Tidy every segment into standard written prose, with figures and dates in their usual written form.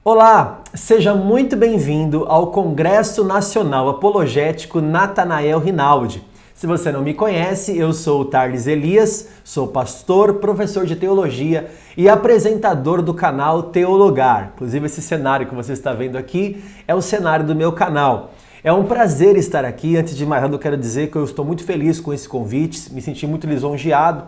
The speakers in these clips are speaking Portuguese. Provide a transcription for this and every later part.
Olá, seja muito bem-vindo ao Congresso Nacional Apologético Natanael Rinaldi. Se você não me conhece, eu sou o Tarles Elias, sou pastor, professor de teologia e apresentador do canal Teologar. Inclusive, esse cenário que você está vendo aqui é o cenário do meu canal. É um prazer estar aqui. Antes de mais nada, eu quero dizer que eu estou muito feliz com esse convite, me senti muito lisonjeado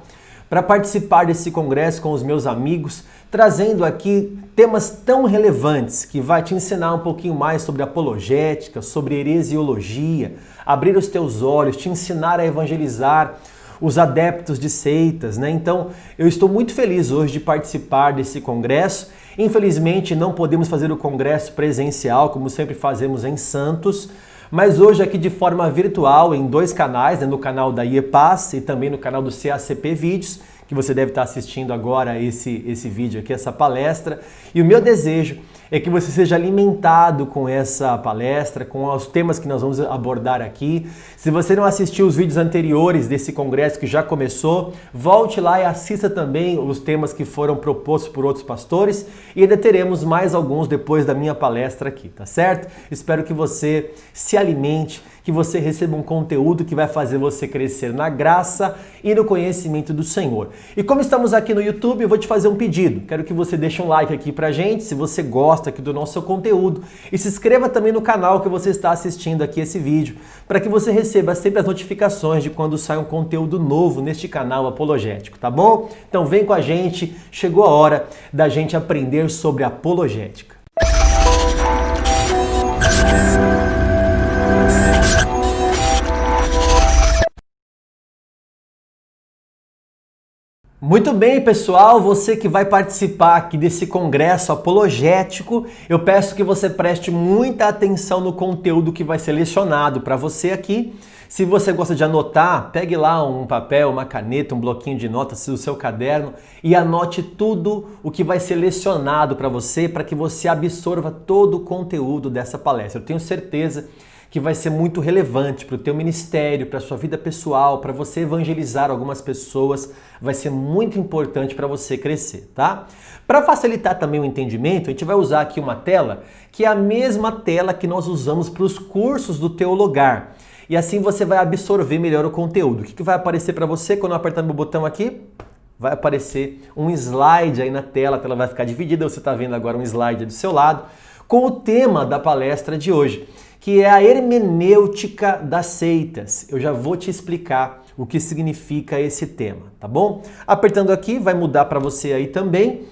para participar desse congresso com os meus amigos, trazendo aqui temas tão relevantes que vai te ensinar um pouquinho mais sobre apologética, sobre heresiologia, abrir os teus olhos, te ensinar a evangelizar os adeptos de seitas, né? Então, eu estou muito feliz hoje de participar desse congresso. Infelizmente, não podemos fazer o congresso presencial, como sempre fazemos em Santos, mas hoje aqui de forma virtual em dois canais, né, no canal da IEPAS e também no canal do CACP Vídeos, que você deve estar assistindo agora esse vídeo aqui, essa palestra. E o meu desejo é que você seja alimentado com essa palestra, com os temas que nós vamos abordar aqui. Se você não assistiu os vídeos anteriores desse congresso que já começou, volte lá e assista também os temas que foram propostos por outros pastores e ainda teremos mais alguns depois da minha palestra aqui, tá certo? Espero que você se alimente, que você receba um conteúdo que vai fazer você crescer na graça e no conhecimento do Senhor. E como estamos aqui no YouTube, eu vou te fazer um pedido. Quero que você deixe um like aqui pra gente, se você gosta aqui do nosso conteúdo. E se inscreva também no canal que você está assistindo aqui esse vídeo, para que você receba sempre as notificações de quando sai um conteúdo novo neste canal apologético, tá bom? Então vem com a gente, chegou a hora da gente aprender sobre apologética. Muito bem, pessoal, você que vai participar aqui desse congresso apologético, eu peço que você preste muita atenção no conteúdo que vai ser lecionado para você aqui. Se você gosta de anotar, pegue lá um papel, uma caneta, um bloquinho de notas do seu caderno e anote tudo o que vai ser lecionado para você, para que você absorva todo o conteúdo dessa palestra. Eu tenho certeza que vai ser muito relevante para o teu ministério, para a sua vida pessoal, para você evangelizar algumas pessoas, vai ser muito importante para você crescer, tá? Para facilitar também o entendimento, a gente vai usar aqui uma tela que é a mesma tela que nós usamos para os cursos do Teologar. E assim você vai absorver melhor o conteúdo. O que vai aparecer para você quando eu apertar no botão aqui? Vai aparecer um slide aí na tela, a tela vai ficar dividida, você está vendo agora um slide do seu lado, com o tema da palestra de hoje, que é a hermenêutica das seitas. Eu já vou te explicar o que significa esse tema, tá bom? Apertando aqui, vai mudar para você aí também.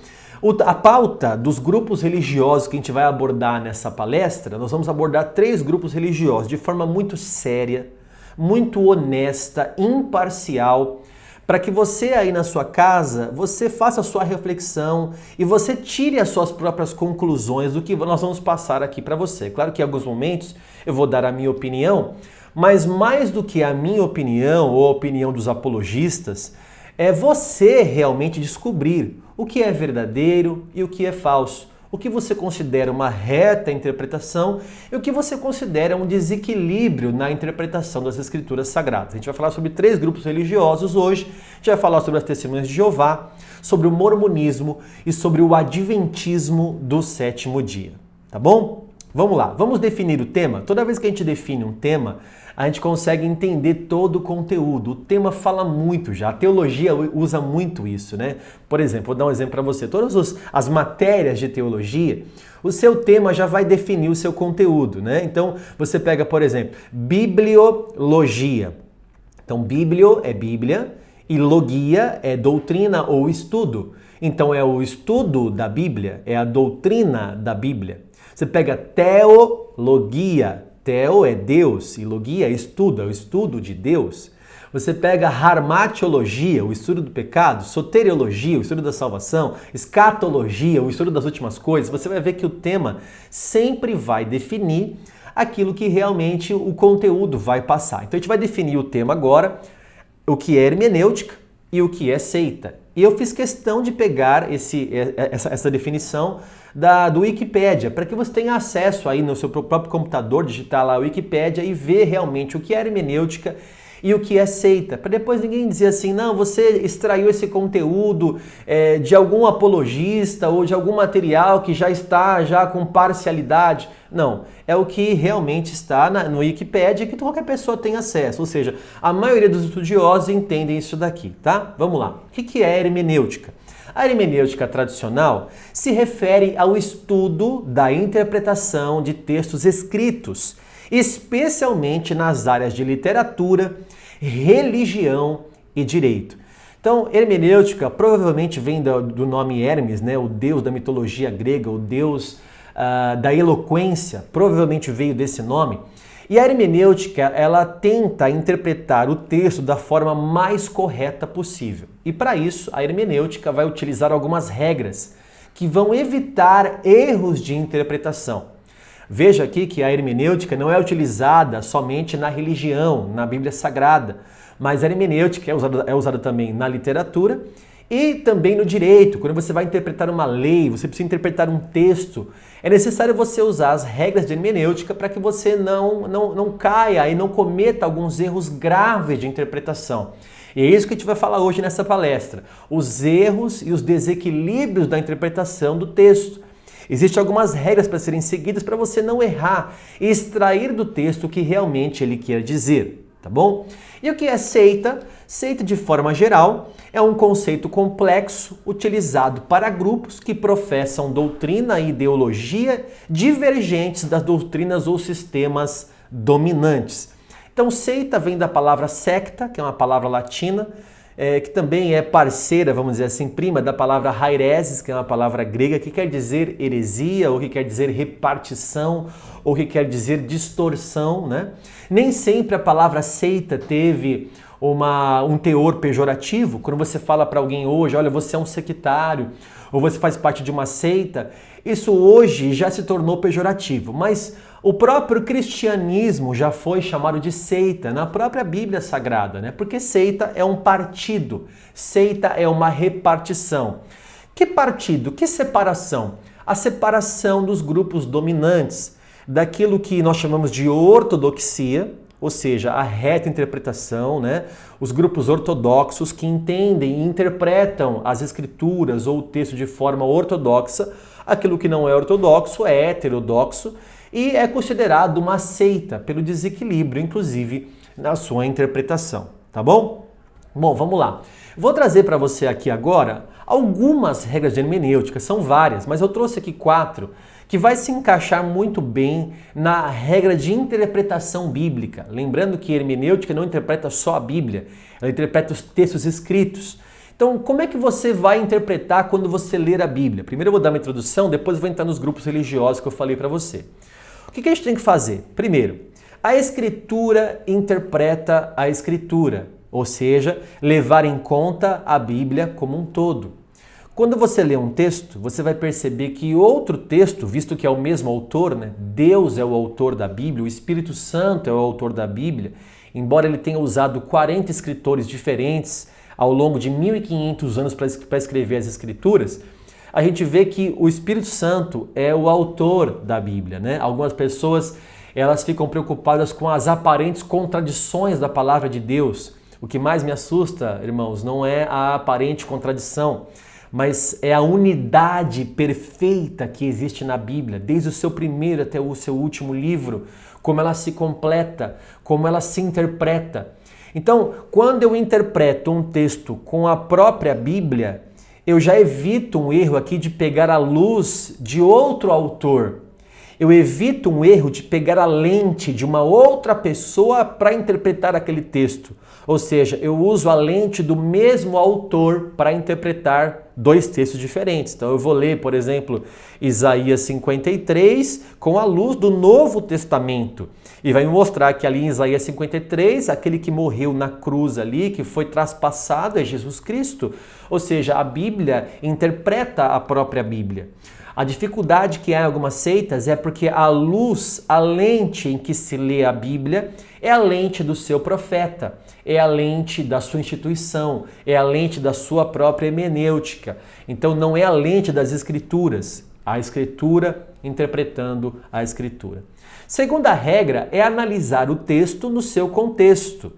A pauta dos grupos religiosos que a gente vai abordar nessa palestra, nós vamos abordar 3 grupos religiosos de forma muito séria, muito honesta, imparcial, para que você aí na sua casa, você faça a sua reflexão e você tire as suas próprias conclusões do que nós vamos passar aqui para você. Claro que em alguns momentos eu vou dar a minha opinião, mas mais do que a minha opinião ou a opinião dos apologistas, é você realmente descobrir o que é verdadeiro e o que é falso. O que você considera uma reta interpretação e o que você considera um desequilíbrio na interpretação das Escrituras Sagradas. A gente vai falar sobre 3 grupos religiosos hoje. A gente vai falar sobre as Testemunhas de Jeová, sobre o mormonismo e sobre o adventismo do 7º dia. Tá bom? Vamos lá, vamos definir o tema. Toda vez que a gente define um tema, a gente consegue entender todo o conteúdo. O tema fala muito já, a teologia usa muito isso, né? Por exemplo, vou dar um exemplo para você. Todas as matérias de teologia, o seu tema já vai definir o seu conteúdo, né? Então, você pega, por exemplo, bibliologia. Então, biblio é Bíblia e logia é doutrina ou estudo. Então, é o estudo da Bíblia, é a doutrina da Bíblia. Você pega teologia. Teo é Deus e logia é estudo, é o estudo de Deus. Você pega harmatiologia, o estudo do pecado, soteriologia, o estudo da salvação, escatologia, o estudo das últimas coisas. Você vai ver que o tema sempre vai definir aquilo que realmente o conteúdo vai passar. Então a gente vai definir o tema agora, o que é hermenêutica e o que é seita. E eu fiz questão de pegar essa definição do Wikipédia, para que você tenha acesso aí no seu próprio computador, digitar lá a Wikipédia e ver realmente o que é hermenêutica e o que é seita, para depois ninguém dizer assim, não, você extraiu esse conteúdo de algum apologista ou de algum material que já está já com parcialidade. Não, é o que realmente está no Wikipedia, que qualquer pessoa tem acesso, ou seja, a maioria dos estudiosos entendem isso daqui, tá? Vamos lá. O que é hermenêutica? A hermenêutica tradicional se refere ao estudo da interpretação de textos escritos, especialmente nas áreas de literatura, religião e direito. Então, hermenêutica provavelmente vem do nome Hermes, né? O deus da mitologia grega, o deus da eloquência, provavelmente veio desse nome. E a hermenêutica, ela tenta interpretar o texto da forma mais correta possível. E para isso, a hermenêutica vai utilizar algumas regras que vão evitar erros de interpretação. Veja aqui que a hermenêutica não é utilizada somente na religião, na Bíblia Sagrada, mas a hermenêutica é usada também na literatura e também no direito. Quando você vai interpretar uma lei, você precisa interpretar um texto, é necessário você usar as regras de hermenêutica para que você não caia e não cometa alguns erros graves de interpretação. E é isso que a gente vai falar hoje nessa palestra, os erros e os desequilíbrios da interpretação do texto. Existem algumas regras para serem seguidas para você não errar e extrair do texto o que realmente ele quer dizer, tá bom? E o que é seita? Seita, de forma geral, é um conceito complexo utilizado para grupos que professam doutrina e ideologia divergentes das doutrinas ou sistemas dominantes. Então, seita vem da palavra secta, que é uma palavra latina, que também é parceira, vamos dizer assim, prima da palavra haireses, que é uma palavra grega, que quer dizer heresia, ou que quer dizer repartição, ou que quer dizer distorção, né? Nem sempre a palavra seita teve um teor pejorativo. Quando você fala para alguém hoje, olha, você é um sectário, ou você faz parte de uma seita, isso hoje já se tornou pejorativo, mas o próprio cristianismo já foi chamado de seita na própria Bíblia Sagrada, né? Porque seita é um partido, seita é uma repartição. Que partido? Que separação? A separação dos grupos dominantes, daquilo que nós chamamos de ortodoxia, ou seja, a reta interpretação, né? Os grupos ortodoxos que entendem e interpretam as escrituras ou o texto de forma ortodoxa, aquilo que não é ortodoxo é heterodoxo, e é considerado uma seita pelo desequilíbrio, inclusive, na sua interpretação, tá bom? Bom, vamos lá. Vou trazer para você aqui agora algumas regras de hermenêutica, são várias, mas eu trouxe aqui 4 que vai se encaixar muito bem na regra de interpretação bíblica. Lembrando que hermenêutica não interpreta só a Bíblia, ela interpreta os textos escritos. Então, como é que você vai interpretar quando você ler a Bíblia? Primeiro eu vou dar uma introdução, depois eu vou entrar nos grupos religiosos que eu falei para você. O que a gente tem que fazer? Primeiro, a Escritura interpreta a Escritura, ou seja, levar em conta a Bíblia como um todo. Quando você lê um texto, você vai perceber que outro texto, visto que é o mesmo autor, né? Deus é o autor da Bíblia, o Espírito Santo é o autor da Bíblia, embora ele tenha usado 40 escritores diferentes ao longo de 1500 anos para escrever as Escrituras, a gente vê que o Espírito Santo é o autor da Bíblia, né? Algumas pessoas, elas ficam preocupadas com as aparentes contradições da palavra de Deus. O que mais me assusta, irmãos, não é a aparente contradição, mas é a unidade perfeita que existe na Bíblia, desde o seu primeiro até o seu último livro, como ela se completa, como ela se interpreta. Então, quando eu interpreto um texto com a própria Bíblia, eu já evito um erro aqui de pegar a luz de outro autor. Eu evito um erro de pegar a lente de uma outra pessoa para interpretar aquele texto. Ou seja, eu uso a lente do mesmo autor para interpretar 2 textos diferentes. Então eu vou ler, por exemplo, Isaías 53 com a luz do Novo Testamento. E vai me mostrar que ali em Isaías 53, aquele que morreu na cruz ali, que foi traspassado, é Jesus Cristo. Ou seja, a Bíblia interpreta a própria Bíblia. A dificuldade que há em algumas seitas é porque a luz, a lente em que se lê a Bíblia, é a lente do seu profeta, é a lente da sua instituição, é a lente da sua própria hermenêutica. Então não é a lente das Escrituras, a Escritura interpretando a Escritura. Segunda regra é analisar o texto no seu contexto.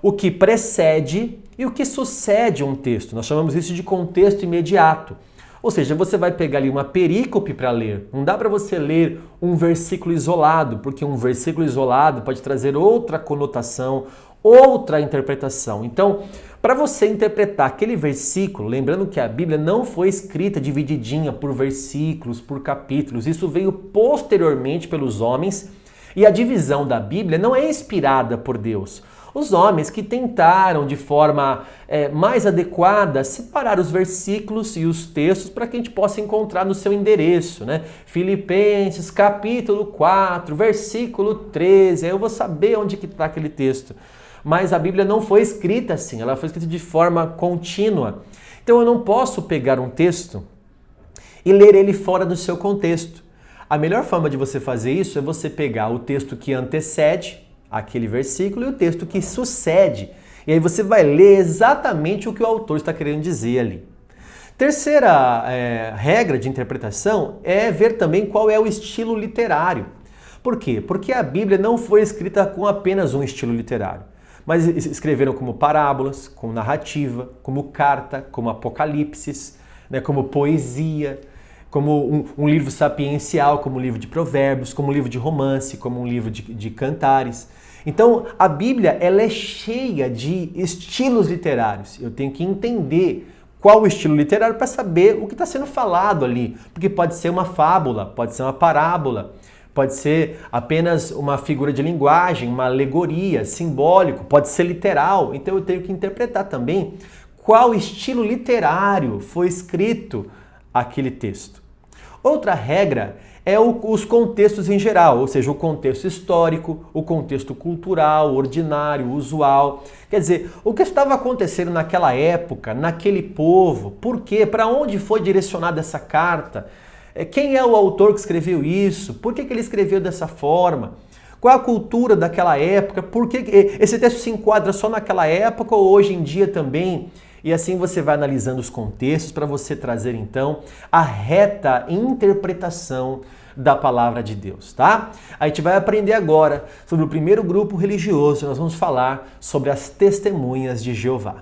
o que precede e o que sucede um texto. Nós chamamos isso de contexto imediato. Ou seja, você vai pegar ali uma perícope para ler. Não dá para você ler um versículo isolado, porque um versículo isolado pode trazer outra conotação, outra interpretação. Então, para você interpretar aquele versículo, lembrando que a Bíblia não foi escrita divididinha por versículos, por capítulos, isso veio posteriormente pelos homens, e a divisão da Bíblia não é inspirada por Deus. Os homens que tentaram de forma mais adequada separar os versículos e os textos para que a gente possa encontrar no seu endereço, né? Filipenses capítulo 4, versículo 13, aí eu vou saber onde que está aquele texto. Mas a Bíblia não foi escrita assim, ela foi escrita de forma contínua. Então eu não posso pegar um texto e ler ele fora do seu contexto. A melhor forma de você fazer isso é você pegar o texto que antecede aquele versículo e o texto que sucede. E aí você vai ler exatamente o que o autor está querendo dizer ali. Terceira regra de interpretação é ver também qual é o estilo literário. Por quê? Porque a Bíblia não foi escrita com apenas um estilo literário, mas escreveram como parábolas, como narrativa, como carta, como apocalipse, né, como poesia, como um livro sapiencial, como um livro de provérbios, como um livro de romance, como um livro de cantares. Então, a Bíblia ela é cheia de estilos literários. Eu tenho que entender qual o estilo literário para saber o que está sendo falado ali. Porque pode ser uma fábula, pode ser uma parábola, pode ser apenas uma figura de linguagem, uma alegoria, simbólico, pode ser literal. Então, eu tenho que interpretar também qual estilo literário foi escrito aquele texto. Outra regra é os contextos em geral, ou seja, o contexto histórico, o contexto cultural, ordinário, usual. Quer dizer, o que estava acontecendo naquela época, naquele povo, por quê? Para onde foi direcionada essa carta? Quem é o autor que escreveu isso? Por que ele escreveu dessa forma? Qual a cultura daquela época? Por que esse texto se enquadra só naquela época ou hoje em dia também? E assim você vai analisando os contextos para você trazer então a reta interpretação da palavra de Deus, tá? A gente vai aprender agora sobre o primeiro grupo religioso, nós vamos falar sobre as testemunhas de Jeová.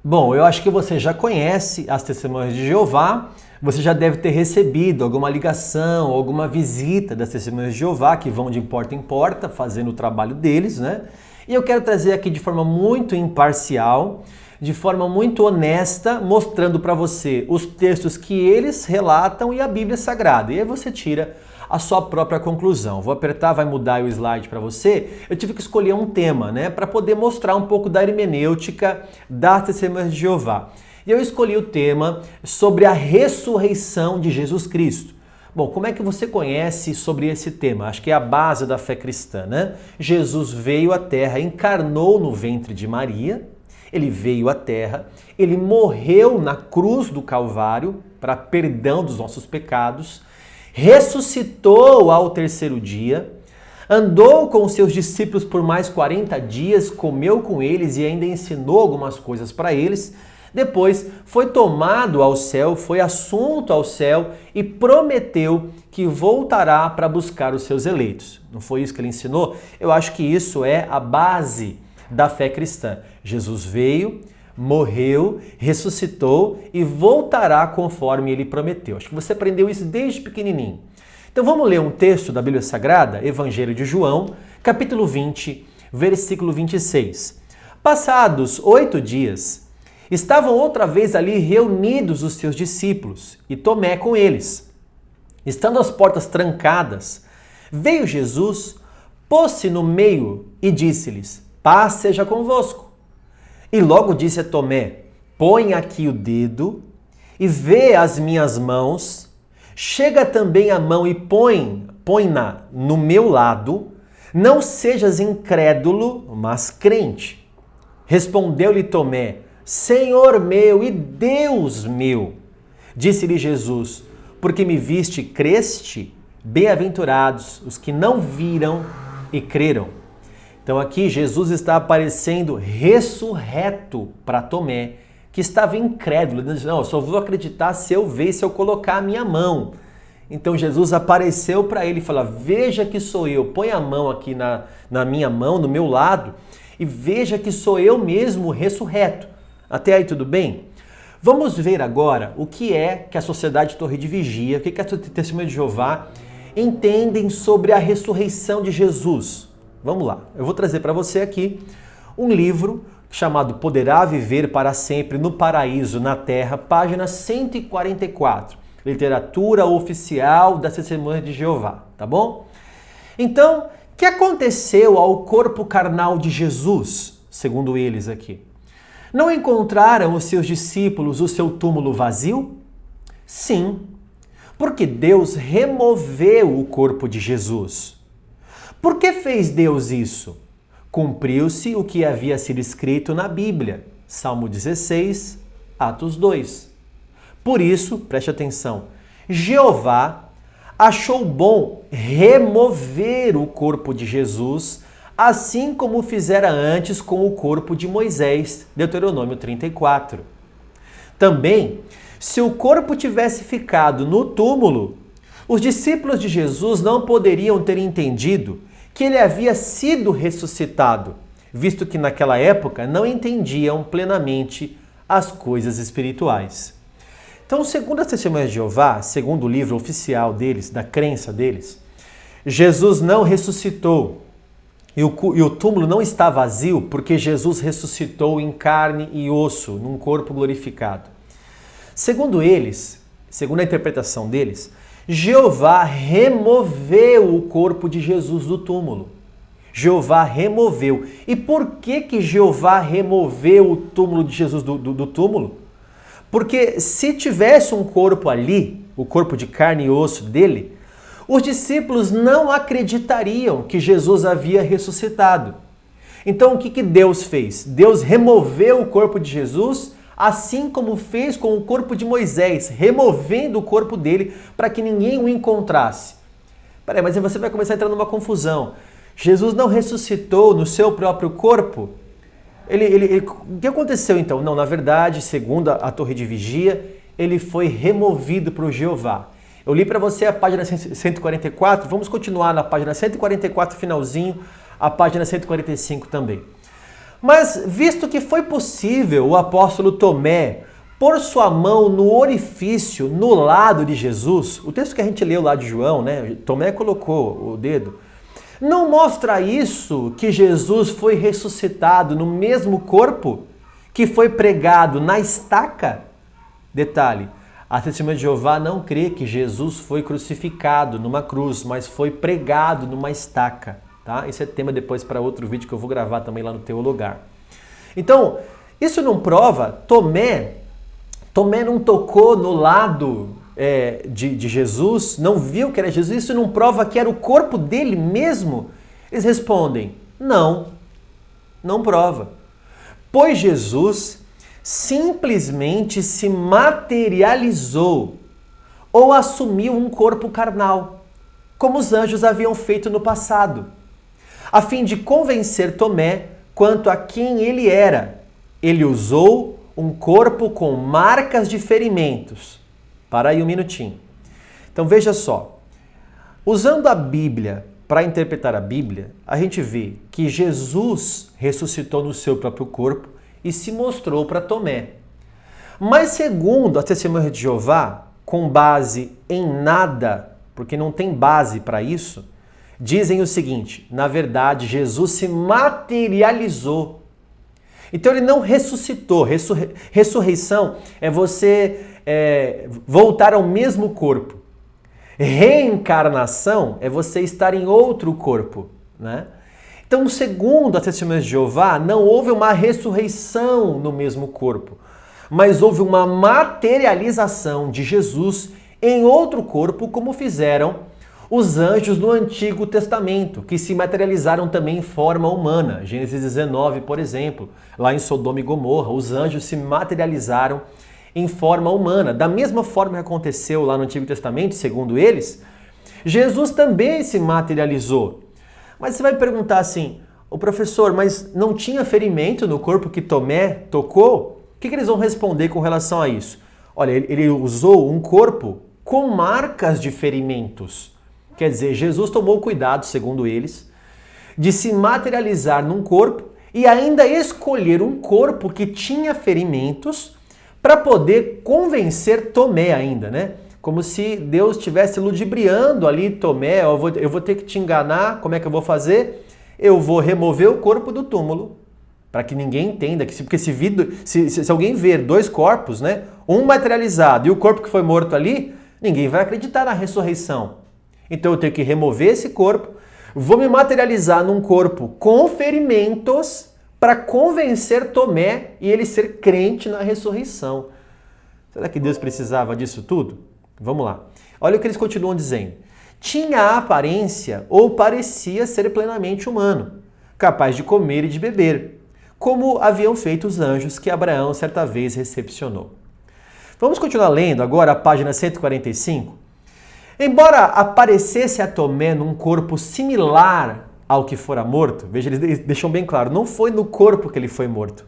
Bom, eu acho que você já conhece as testemunhas de Jeová, você já deve ter recebido alguma ligação, alguma visita das testemunhas de Jeová que vão de porta em porta fazendo o trabalho deles, né? E eu quero trazer aqui de forma muito imparcial, de forma muito honesta, mostrando para você os textos que eles relatam e a Bíblia Sagrada. E aí você tira a sua própria conclusão. Vou apertar, vai mudar o slide para você. Eu tive que escolher um tema, né, para poder mostrar um pouco da hermenêutica das testemunhas de Jeová. E eu escolhi o tema sobre a ressurreição de Jesus Cristo. Bom, como é que você conhece sobre esse tema? Acho que é a base da fé cristã, né? Jesus veio à Terra, encarnou no ventre de Maria, ele veio à Terra, ele morreu na cruz do Calvário para perdão dos nossos pecados, ressuscitou ao terceiro dia, andou com os seus discípulos por mais 40 dias, comeu com eles e ainda ensinou algumas coisas para eles. Depois foi tomado ao céu, foi assunto ao céu e prometeu que voltará para buscar os seus eleitos. Não foi isso que ele ensinou? Eu acho que isso é a base da fé cristã. Jesus veio, morreu, ressuscitou e voltará conforme ele prometeu. Acho que você aprendeu isso desde pequenininho. Então vamos ler um texto da Bíblia Sagrada, Evangelho de João, capítulo 20, versículo 26. Passados 8 dias, estavam outra vez ali reunidos os seus discípulos e Tomé com eles. Estando as portas trancadas, veio Jesus, pôs-se no meio e disse-lhes: paz seja convosco. E logo disse a Tomé: põe aqui o dedo e vê as minhas mãos, chega também a mão e põe-na no meu lado, não sejas incrédulo, mas crente. Respondeu-lhe Tomé: Senhor meu e Deus meu. Disse-lhe Jesus: porque me viste, creste? Bem-aventurados os que não viram e creram. Então aqui Jesus está aparecendo ressurreto para Tomé, que estava incrédulo. Ele diz: não, eu só vou acreditar se eu ver, se eu colocar a minha mão. Então Jesus apareceu para ele e falou: veja que sou eu, põe a mão aqui na minha mão, no meu lado, e veja que sou eu mesmo ressurreto. Até aí tudo bem? Vamos ver agora o que é que a Sociedade Torre de Vigia, o que a Testemunha de Jeová entendem sobre a ressurreição de Jesus. Vamos lá, eu vou trazer para você aqui um livro chamado Poderá Viver para Sempre no Paraíso na Terra, página 144, literatura oficial da Testemunha de Jeová, tá bom? Então, o que aconteceu ao corpo carnal de Jesus, segundo eles aqui? Não encontraram os seus discípulos o seu túmulo vazio? Sim, porque Deus removeu o corpo de Jesus. Por que fez Deus isso? Cumpriu-se o que havia sido escrito na Bíblia, Salmo 16, Atos 2. Por isso, preste atenção, Jeová achou bom remover o corpo de Jesus, assim como fizera antes com o corpo de Moisés, Deuteronômio 34. Também, se o corpo tivesse ficado no túmulo, os discípulos de Jesus não poderiam ter entendido que ele havia sido ressuscitado, visto que naquela época não entendiam plenamente as coisas espirituais. Então, segundo as Testemunhas de Jeová, segundo o livro oficial deles, da crença deles, Jesus não ressuscitou e o túmulo não está vazio porque Jesus ressuscitou em carne e osso, num corpo glorificado. Segundo eles, segundo a interpretação deles, Jeová removeu o corpo de Jesus do túmulo. Jeová removeu. E por que Jeová removeu o túmulo de Jesus do túmulo? Porque se tivesse um corpo ali, o corpo de carne e osso dele, os discípulos não acreditariam que Jesus havia ressuscitado. Então o que Deus fez? Deus removeu o corpo de Jesus, assim como fez com o corpo de Moisés, removendo o corpo dele para que ninguém o encontrasse. Peraí, mas aí você vai começar a entrar numa confusão. Jesus não ressuscitou no seu próprio corpo? O que aconteceu então? Não, na verdade, segundo a Torre de Vigia, ele foi removido para o Jeová. Eu li para você a página 144, vamos continuar na página 144, finalzinho, a página 145 também. Mas, visto que foi possível o apóstolo Tomé pôr sua mão no orifício, no lado de Jesus, o texto que a gente leu lá de João, né? Tomé colocou o dedo. Não mostra isso que Jesus foi ressuscitado no mesmo corpo que foi pregado na estaca? Detalhe, a Testemunha de Jeová não crê que Jesus foi crucificado numa cruz, mas foi pregado numa estaca. Tá? Esse é tema depois para outro vídeo que eu vou gravar também lá no Teologar. Então, isso não prova, Tomé não tocou no lado de Jesus, não viu que era Jesus, isso não prova que era o corpo dele mesmo? Eles respondem, não prova. Pois Jesus simplesmente se materializou ou assumiu um corpo carnal, como os anjos haviam feito no passado, a fim de convencer Tomé quanto a quem ele era. Ele usou um corpo com marcas de ferimentos. Para aí um minutinho. Então veja só, usando a Bíblia para interpretar a Bíblia, a gente vê que Jesus ressuscitou no seu próprio corpo e se mostrou para Tomé. Mas segundo a Testemunha de Jeová, com base em nada, porque não tem base para isso, dizem o seguinte, na verdade, Jesus se materializou. Então ele não ressuscitou. Ressurreição é você voltar ao mesmo corpo. Reencarnação é você estar em outro corpo, né? Então, segundo a Testemunha de Jeová, não houve uma ressurreição no mesmo corpo, mas houve uma materialização de Jesus em outro corpo, como fizeram os anjos no Antigo Testamento, que se materializaram também em forma humana. Gênesis 19, por exemplo, lá em Sodoma e Gomorra, os anjos se materializaram em forma humana. Da mesma forma que aconteceu lá no Antigo Testamento, segundo eles, Jesus também se materializou. Mas você vai perguntar assim, o professor, mas não tinha ferimento no corpo que Tomé tocou? O que eles vão responder com relação a isso? Olha, ele usou um corpo com marcas de ferimentos. Quer dizer, Jesus tomou cuidado, segundo eles, de se materializar num corpo e ainda escolher um corpo que tinha ferimentos para poder convencer Tomé ainda, né? Como se Deus estivesse ludibriando ali Tomé, eu vou ter que te enganar, como é que eu vou fazer? Eu vou remover o corpo do túmulo, para que ninguém entenda, porque se alguém ver dois corpos, né? Um materializado e o corpo que foi morto ali, ninguém vai acreditar na ressurreição. Então eu tenho que remover esse corpo, vou me materializar num corpo com ferimentos para convencer Tomé e ele ser crente na ressurreição. Será que Deus precisava disso tudo? Vamos lá. Olha o que eles continuam dizendo. Tinha a aparência ou parecia ser plenamente humano, capaz de comer e de beber, como haviam feito os anjos que Abraão certa vez recepcionou. Vamos continuar lendo agora a página 145. Embora aparecesse a Tomé num corpo similar ao que fora morto, veja, eles deixam bem claro, não foi no corpo que ele foi morto,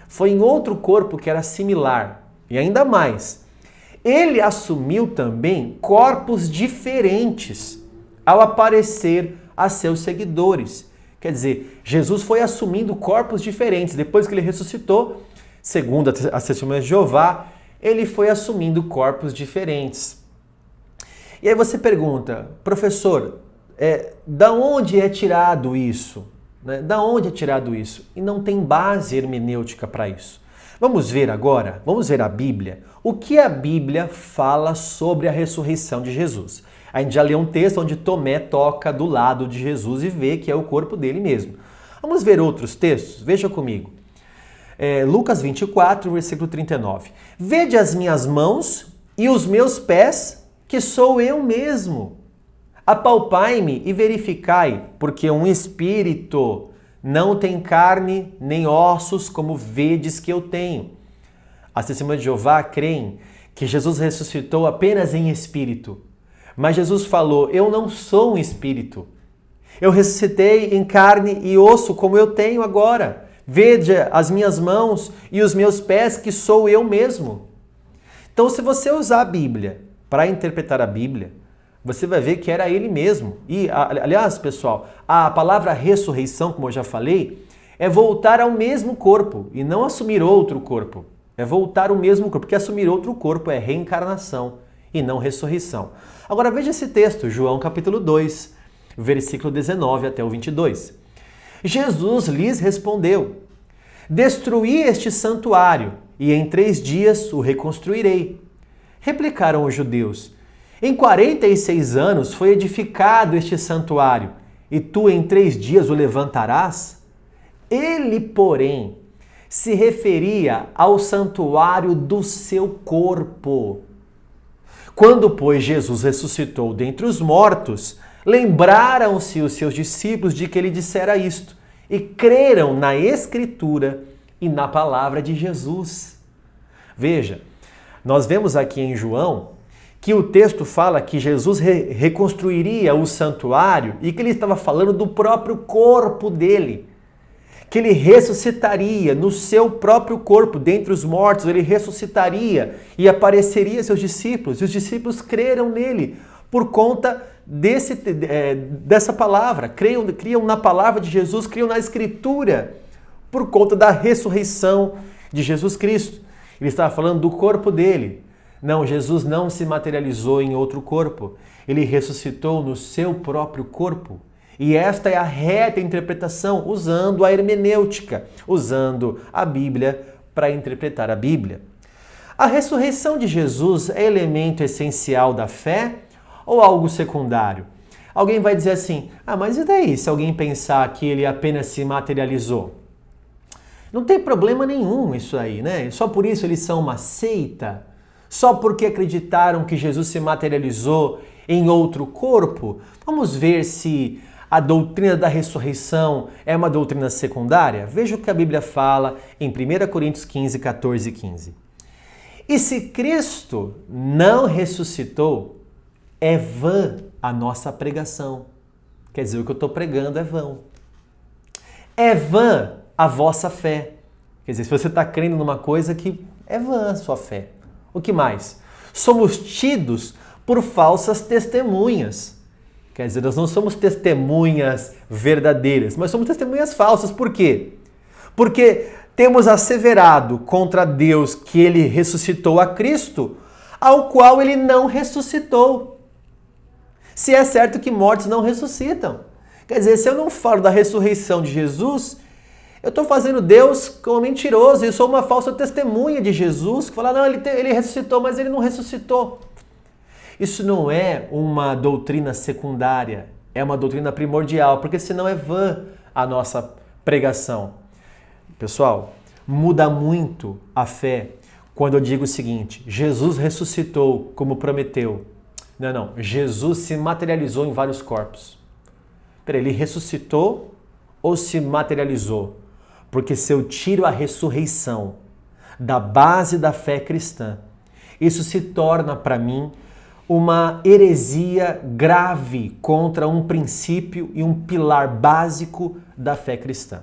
foi em outro corpo que era similar, e ainda mais, ele assumiu também corpos diferentes ao aparecer a seus seguidores. Quer dizer, Jesus foi assumindo corpos diferentes, depois que ele ressuscitou, segundo as testemunhas de Jeová, ele foi assumindo corpos diferentes. E aí você pergunta, professor, da onde é tirado isso? Né? Da onde é tirado isso? E não tem base hermenêutica para isso. Vamos ver agora, vamos ver a Bíblia. O que a Bíblia fala sobre a ressurreição de Jesus? A gente já leu um texto onde Tomé toca do lado de Jesus e vê que é o corpo dele mesmo. Vamos ver outros textos? Veja comigo. Lucas 24, versículo 39. Vede as minhas mãos e os meus pés, que sou eu mesmo. Apalpai-me e verificai, porque um espírito não tem carne nem ossos, como vedes que eu tenho. As testemunhas de Jeová creem que Jesus ressuscitou apenas em espírito. Mas Jesus falou, eu não sou um espírito. Eu ressuscitei em carne e osso, como eu tenho agora. Veja as minhas mãos e os meus pés, que sou eu mesmo. Então, se você usar a Bíblia para interpretar a Bíblia, você vai ver que era ele mesmo. E, aliás, pessoal, a palavra ressurreição, como eu já falei, é voltar ao mesmo corpo e não assumir outro corpo. É voltar ao mesmo corpo, porque assumir outro corpo é reencarnação e não ressurreição. Agora veja esse texto, João capítulo 2, versículo 19 até o 22. Jesus lhes respondeu, destruí este santuário e em 3 dias o reconstruirei. Replicaram os judeus, em 46 anos foi edificado este santuário e tu em 3 dias o levantarás? Ele, porém, se referia ao santuário do seu corpo. Quando, pois, Jesus ressuscitou dentre os mortos, lembraram-se os seus discípulos de que ele dissera isto e creram na Escritura e na palavra de Jesus. Veja, nós vemos aqui em João que o texto fala que Jesus reconstruiria o santuário e que ele estava falando do próprio corpo dele. Que ele ressuscitaria no seu próprio corpo, dentre os mortos, ele ressuscitaria e apareceria a seus discípulos. E os discípulos creram nele por conta dessa palavra. Criam na palavra de Jesus, criam na Escritura, por conta da ressurreição de Jesus Cristo. Ele estava falando do corpo dele. Não, Jesus não se materializou em outro corpo. Ele ressuscitou no seu próprio corpo. E esta é a reta interpretação, usando a hermenêutica, usando a Bíblia para interpretar a Bíblia. A ressurreição de Jesus é elemento essencial da fé ou algo secundário? Alguém vai dizer assim, mas e daí se alguém pensar que ele apenas se materializou? Não tem problema nenhum isso aí, né? Só por isso eles são uma seita? Só porque acreditaram que Jesus se materializou em outro corpo? Vamos ver se a doutrina da ressurreição é uma doutrina secundária? Veja o que a Bíblia fala em 1 Coríntios 15, 14 e 15. E se Cristo não ressuscitou, é vã a nossa pregação. Quer dizer, o que eu estou pregando é vão. É vã a vossa fé. Quer dizer, se você está crendo numa coisa que é vã a sua fé. O que mais? Somos tidos por falsas testemunhas. Quer dizer, nós não somos testemunhas verdadeiras, mas somos testemunhas falsas. Por quê? Porque temos asseverado contra Deus que ele ressuscitou a Cristo, ao qual ele não ressuscitou. Se é certo que mortos não ressuscitam. Quer dizer, se eu não falo da ressurreição de Jesus, eu estou fazendo Deus como mentiroso. Eu sou uma falsa testemunha de Jesus que fala, não, ele ressuscitou, mas ele não ressuscitou. Isso não é uma doutrina secundária, é uma doutrina primordial, porque senão é vã a nossa pregação. Pessoal, muda muito a fé quando eu digo o seguinte, Jesus ressuscitou como prometeu. Não, Jesus se materializou em vários corpos. Peraí, ele ressuscitou ou se materializou? Porque se eu tiro a ressurreição da base da fé cristã, isso se torna para mim uma heresia grave contra um princípio e um pilar básico da fé cristã.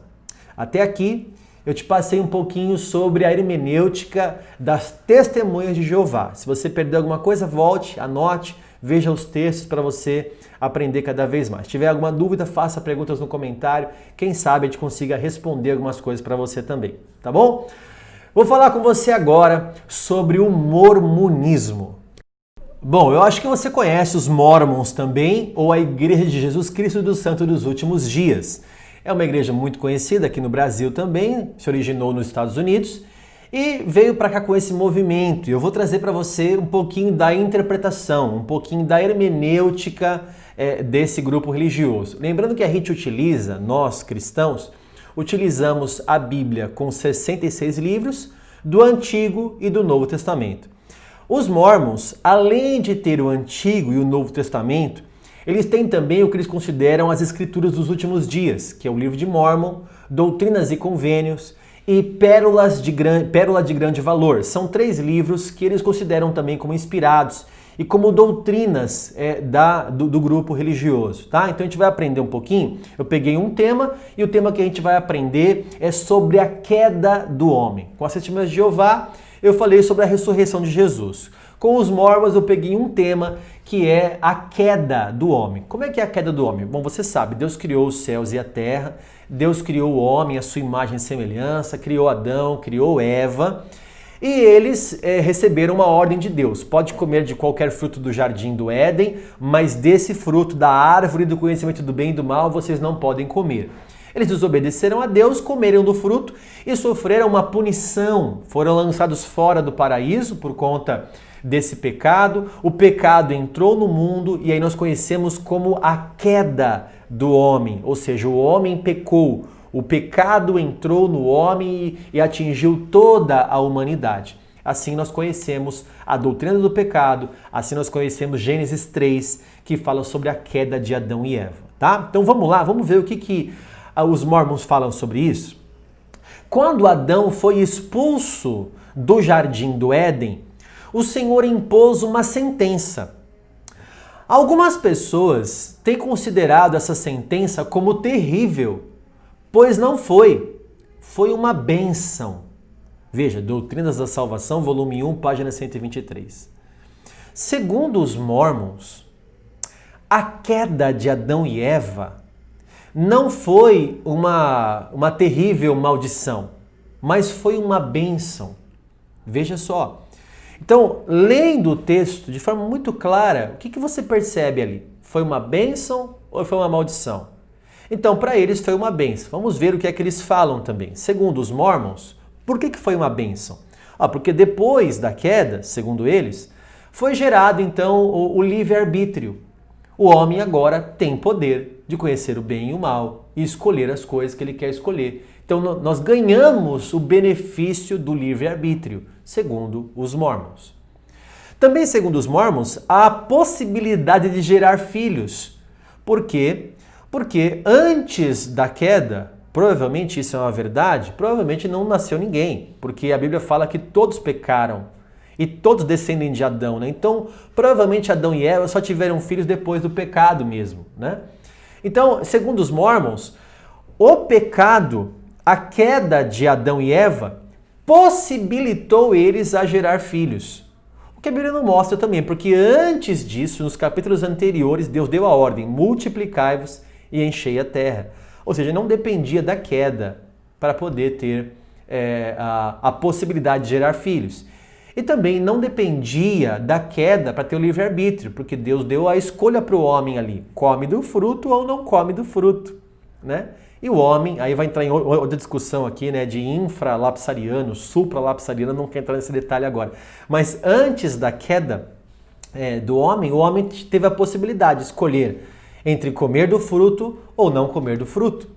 Até aqui, eu te passei um pouquinho sobre a hermenêutica das testemunhas de Jeová. Se você perdeu alguma coisa, volte, anote, veja os textos para você aprender cada vez mais. Se tiver alguma dúvida, faça perguntas no comentário. Quem sabe a gente consiga responder algumas coisas para você também, tá bom? Vou falar com você agora sobre o mormonismo. Bom, eu acho que você conhece os Mormons também, ou a Igreja de Jesus Cristo dos Santos dos Últimos Dias. É uma igreja muito conhecida aqui no Brasil também, se originou nos Estados Unidos e veio para cá com esse movimento. E eu vou trazer para você um pouquinho da interpretação, um pouquinho da hermenêutica desse grupo religioso. Lembrando que a gente utiliza, nós cristãos, utilizamos a Bíblia com 66 livros do Antigo e do Novo Testamento. Os Mormons, além de ter o Antigo e o Novo Testamento, eles têm também o que eles consideram as Escrituras dos Últimos Dias, que é o Livro de Mórmon, Doutrinas e Convênios e Pérola de Grande Valor. São 3 livros que eles consideram também como inspirados e como doutrinas do grupo religioso, tá? Então a gente vai aprender um pouquinho. Eu peguei um tema e o tema que a gente vai aprender é sobre a queda do homem. Com as Testemunhas de Jeová, eu falei sobre a ressurreição de Jesus. Com os Mormons eu peguei um tema que é a queda do homem. Como é que é a queda do homem? Bom, você sabe, Deus criou os céus e a terra, Deus criou o homem, a sua imagem e semelhança, criou Adão, criou Eva, e eles receberam uma ordem de Deus. Pode comer de qualquer fruto do jardim do Éden, mas desse fruto da árvore do conhecimento do bem e do mal vocês não podem comer. Eles desobedeceram a Deus, comeram do fruto e sofreram uma punição. Foram lançados fora do paraíso por conta desse pecado. O pecado entrou no mundo e aí nós conhecemos como a queda do homem. Ou seja, o homem pecou. O pecado entrou no homem e atingiu toda a humanidade. Assim nós conhecemos a doutrina do pecado, assim nós conhecemos Gênesis 3, que fala sobre a queda de Adão e Eva. Tá? Então vamos lá, vamos ver o que os Mormons falam sobre isso. Quando Adão foi expulso do jardim do Éden, o Senhor impôs uma sentença. Algumas pessoas têm considerado essa sentença como terrível, pois não foi. Foi uma bênção. Veja, Doutrinas da Salvação, volume 1, página 123. Segundo os Mormons, a queda de Adão e Eva não foi uma terrível maldição, mas foi uma bênção. Veja só. Então, lendo o texto de forma muito clara, o que você percebe ali? Foi uma bênção ou foi uma maldição? Então, para eles foi uma bênção. Vamos ver o que é que eles falam também. Segundo os Mormons, por que foi uma bênção? Porque depois da queda, segundo eles, foi gerado então o livre-arbítrio. O homem agora tem poder de conhecer o bem e o mal e escolher as coisas que ele quer escolher. Então nós ganhamos o benefício do livre-arbítrio, segundo os Mormons. Também, segundo os Mormons, há a possibilidade de gerar filhos. Por quê? Porque antes da queda, provavelmente isso é uma verdade, provavelmente não nasceu ninguém, porque a Bíblia fala que todos pecaram e todos descendem de Adão, né? Então, provavelmente Adão e Eva só tiveram filhos depois do pecado mesmo, né? Então, segundo os Mormons, o pecado, a queda de Adão e Eva, possibilitou eles a gerar filhos. O O que a Bíblia não mostra também, porque antes disso, nos capítulos anteriores, Deus deu a ordem, multiplicai-vos e enchei a terra. Ou seja, não dependia da queda para poder ter a possibilidade de gerar filhos. E também não dependia da queda para ter o livre-arbítrio, porque Deus deu a escolha para o homem ali, come do fruto ou não come do fruto, né? E o homem, aí vai entrar em outra discussão aqui, né, de infralapsariano, supralapsariano, não quero entrar nesse detalhe agora. Mas antes da queda do homem, o homem teve a possibilidade de escolher entre comer do fruto ou não comer do fruto.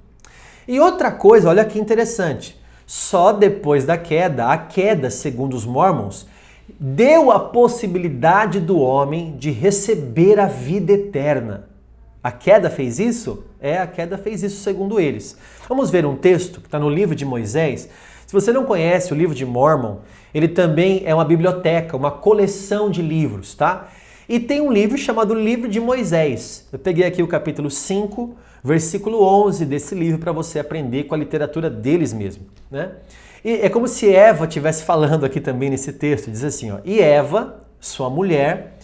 E outra coisa, olha que interessante, só depois da queda, a queda, segundo os Mormons, deu a possibilidade do homem de receber a vida eterna. A queda fez isso? A queda fez isso segundo eles. Vamos ver um texto que está no livro de Moisés. Se você não conhece o livro de Mormon, ele também é uma biblioteca, uma coleção de livros, tá? E tem um livro chamado Livro de Moisés. Eu peguei aqui o capítulo 5, versículo 11 desse livro para você aprender com a literatura deles mesmo, né? E é como se Eva estivesse falando aqui também nesse texto. Diz assim, ó, e Eva, sua mulher,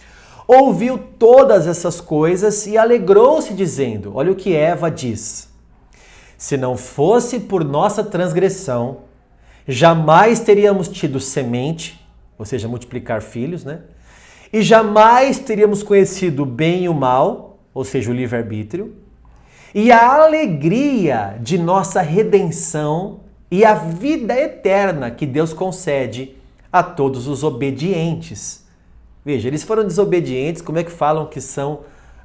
ouviu todas essas coisas e alegrou-se dizendo, olha o que Eva diz, se não fosse por nossa transgressão, jamais teríamos tido semente, ou seja, multiplicar filhos, né? E jamais teríamos conhecido o bem e o mal, ou seja, o livre-arbítrio, e a alegria de nossa redenção e a vida eterna que Deus concede a todos os obedientes. Veja, eles foram desobedientes, como é que falam que são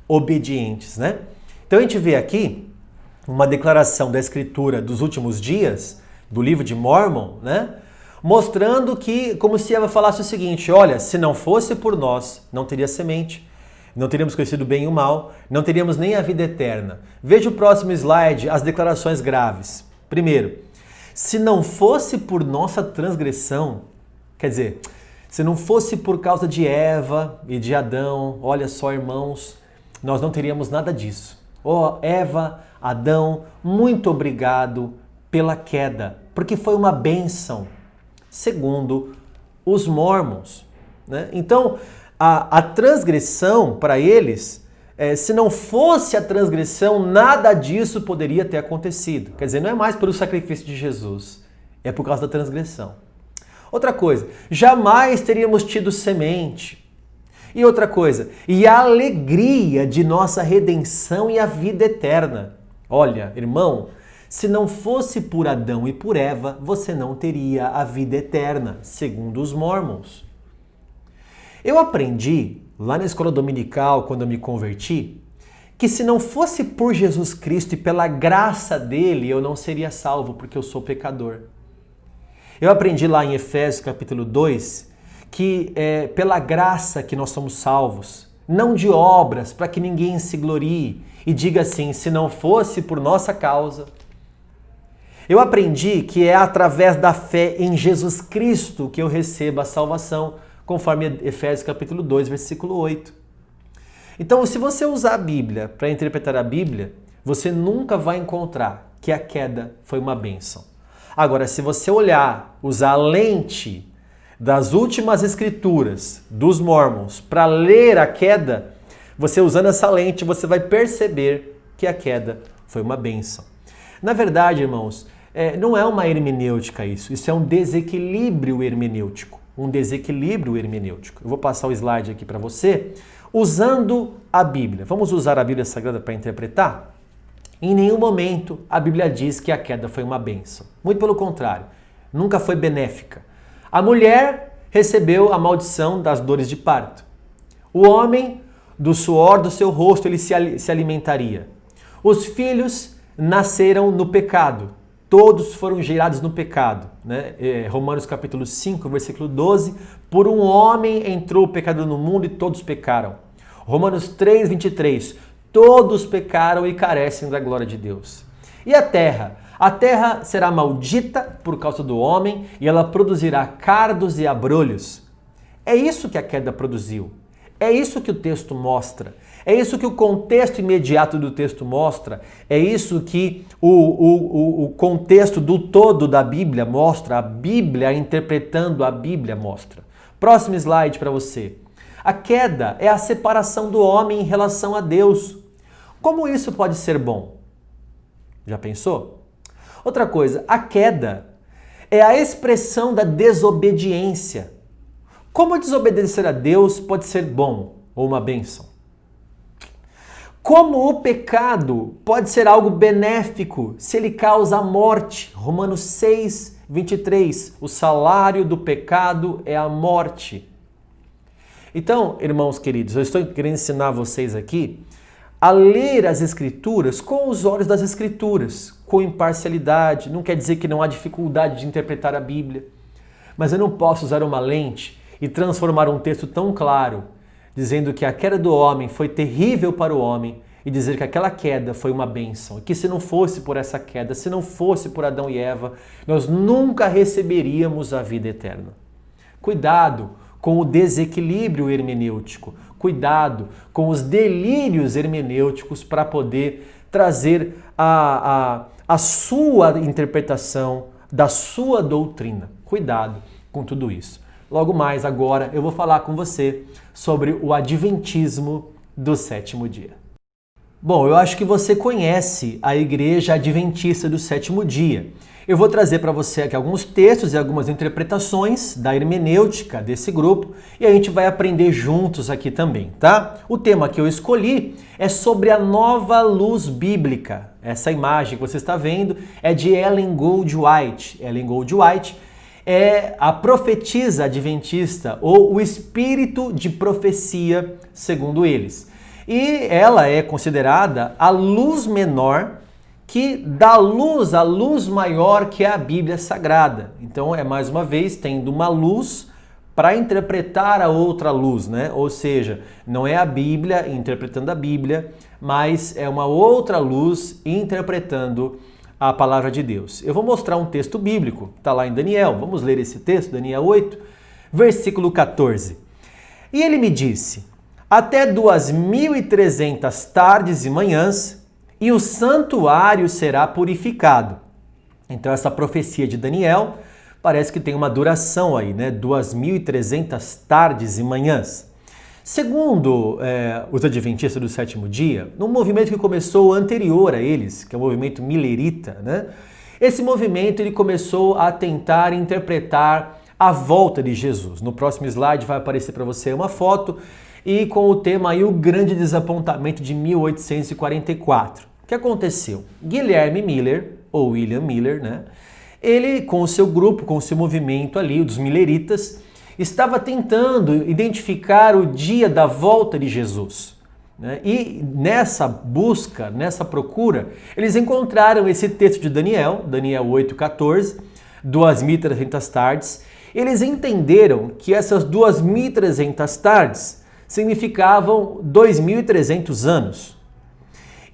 obedientes, né? Então a gente vê aqui uma declaração da Escritura dos últimos dias, do livro de Mormon, né? Mostrando que, como se Eva falasse o seguinte, olha, se não fosse por nós, não teria semente, não teríamos conhecido o bem e o mal, não teríamos nem a vida eterna. Veja o próximo slide, as declarações graves. Primeiro, se não fosse por nossa transgressão, quer dizer, se não fosse por causa de Eva e de Adão, olha só, irmãos, nós não teríamos nada disso. Oh, Eva, Adão, muito obrigado pela queda, porque foi uma bênção, segundo os Mormons, né? Então, a transgressão para eles, se não fosse a transgressão, nada disso poderia ter acontecido. Quer dizer, não é mais pelo sacrifício de Jesus, é por causa da transgressão. Outra coisa, jamais teríamos tido semente. E outra coisa, e a alegria de nossa redenção e a vida eterna. Olha, irmão, se não fosse por Adão e por Eva, você não teria a vida eterna, segundo os Mormons. Eu aprendi, lá na escola dominical, quando eu me converti, que se não fosse por Jesus Cristo e pela graça dele, eu não seria salvo, porque eu sou pecador. Eu aprendi lá em Efésios capítulo 2, que é pela graça que nós somos salvos, não de obras, para que ninguém se glorie e diga assim, se não fosse por nossa causa. Eu aprendi que é através da fé em Jesus Cristo que eu recebo a salvação, conforme Efésios capítulo 2, versículo 8. Então, se você usar a Bíblia para interpretar a Bíblia, você nunca vai encontrar que a queda foi uma bênção. Agora, se você usar a lente das últimas escrituras dos Mormons para ler a queda, você usando essa lente, você vai perceber que a queda foi uma bênção. Na verdade, irmãos, não é uma hermenêutica isso é um desequilíbrio hermenêutico. Um desequilíbrio hermenêutico. Eu vou passar o slide aqui para você, usando a Bíblia. Vamos usar a Bíblia Sagrada para interpretar? Em nenhum momento a Bíblia diz que a queda foi uma bênção. Muito pelo contrário, nunca foi benéfica. A mulher recebeu a maldição das dores de parto. O homem, do suor do seu rosto, ele se alimentaria. Os filhos nasceram no pecado. Todos foram gerados no pecado, né? Romanos capítulo 5, versículo 12, por um homem entrou o pecado no mundo e todos pecaram. Romanos 3, 23, todos pecaram e carecem da glória de Deus. E a terra? A terra será maldita por causa do homem e ela produzirá cardos e abrolhos. É isso que a queda produziu. É isso que o texto mostra. É isso que o contexto imediato do texto mostra. É isso que o contexto do todo da Bíblia mostra. A Bíblia interpretando a Bíblia mostra. Próximo slide para você. A queda é a separação do homem em relação a Deus. Como isso pode ser bom? Já pensou? Outra coisa, a queda é a expressão da desobediência. Como desobedecer a Deus pode ser bom ou uma bênção? Como o pecado pode ser algo benéfico se ele causa a morte? Romanos 6, 23. O salário do pecado é a morte. Então, irmãos queridos, eu estou querendo ensinar vocês aqui a ler as Escrituras com os olhos das Escrituras, com imparcialidade. Não quer dizer que não há dificuldade de interpretar a Bíblia, mas eu não posso usar uma lente e transformar um texto tão claro, dizendo que a queda do homem foi terrível para o homem e dizer que aquela queda foi uma bênção. E que se não fosse por essa queda, se não fosse por Adão e Eva, nós nunca receberíamos a vida eterna. Cuidado com o desequilíbrio hermenêutico. Cuidado com os delírios hermenêuticos para poder trazer a sua interpretação da sua doutrina. Cuidado com tudo isso. Logo mais agora eu vou falar com você sobre o adventismo do sétimo dia. Bom, eu acho que você conhece a Igreja Adventista do Sétimo Dia. Eu vou trazer para você aqui alguns textos e algumas interpretações da hermenêutica desse grupo e a gente vai aprender juntos aqui também, tá? O tema que eu escolhi é sobre a nova luz bíblica. Essa imagem que você está vendo é de Ellen Goldwhite. Ellen Goldwhite é a profetisa adventista ou o espírito de profecia, segundo eles. E ela é considerada a luz menor que dá luz à luz maior que é a Bíblia Sagrada. Então é mais uma vez tendo uma luz para interpretar a outra luz, né? Ou seja, não é a Bíblia interpretando a Bíblia, mas é uma outra luz interpretando a palavra de Deus. Eu vou mostrar um texto bíblico, está lá em Daniel. Vamos ler esse texto, Daniel 8, versículo 14. E ele me disse: até 2.300 tardes e manhãs, e o santuário será purificado. Então essa profecia de Daniel parece que tem uma duração aí, né? 2.300 tardes e manhãs. Segundo os adventistas do sétimo dia, num movimento que começou anterior a eles, que é o movimento milerita, né? Esse movimento ele começou a tentar interpretar a volta de Jesus. No próximo slide vai aparecer para você uma foto e com o tema aí o grande desapontamento de 1844. O que aconteceu? Guilherme Miller, ou William Miller, né? Ele com o seu grupo, com o seu movimento ali, dos mileritas, estava tentando identificar o dia da volta de Jesus. Né? E nessa busca, nessa procura, eles encontraram esse texto de Daniel, Daniel 8,14, 2.300 tardes. Eles entenderam que essas 2.300 tardes significavam 2.300 anos.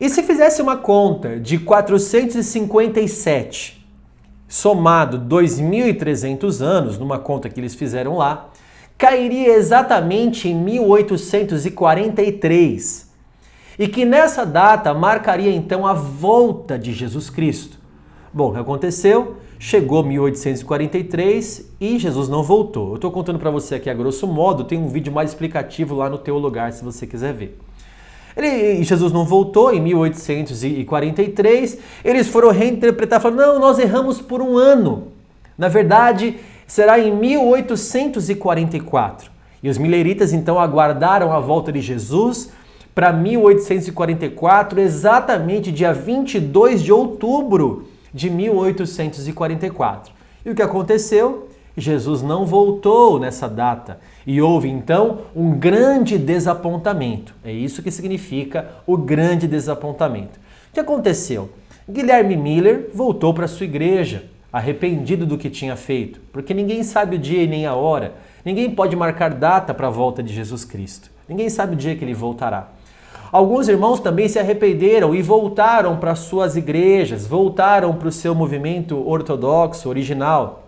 E se fizesse uma conta de 457 somado 2.300 anos, numa conta que eles fizeram lá, cairia exatamente em 1843. E que nessa data marcaria então a volta de Jesus Cristo. Bom, o que aconteceu? Chegou 1843 e Jesus não voltou. Eu estou contando para você aqui a grosso modo, tem um vídeo mais explicativo lá no Teu Lugar, se você quiser ver. Jesus não voltou em 1843, eles foram reinterpretar, falaram, não, nós erramos por um ano. Na verdade, será em 1844. E os mileritas então aguardaram a volta de Jesus para 1844, exatamente dia 22 de outubro de 1844. E o que aconteceu? Jesus não voltou nessa data e houve então um grande desapontamento. É isso que significa o grande desapontamento. O que aconteceu? Guilherme Miller voltou para sua igreja, arrependido do que tinha feito, porque ninguém sabe o dia e nem a hora, ninguém pode marcar data para a volta de Jesus Cristo, ninguém sabe o dia que ele voltará. Alguns irmãos também se arrependeram e voltaram para suas igrejas, voltaram para o seu movimento ortodoxo original.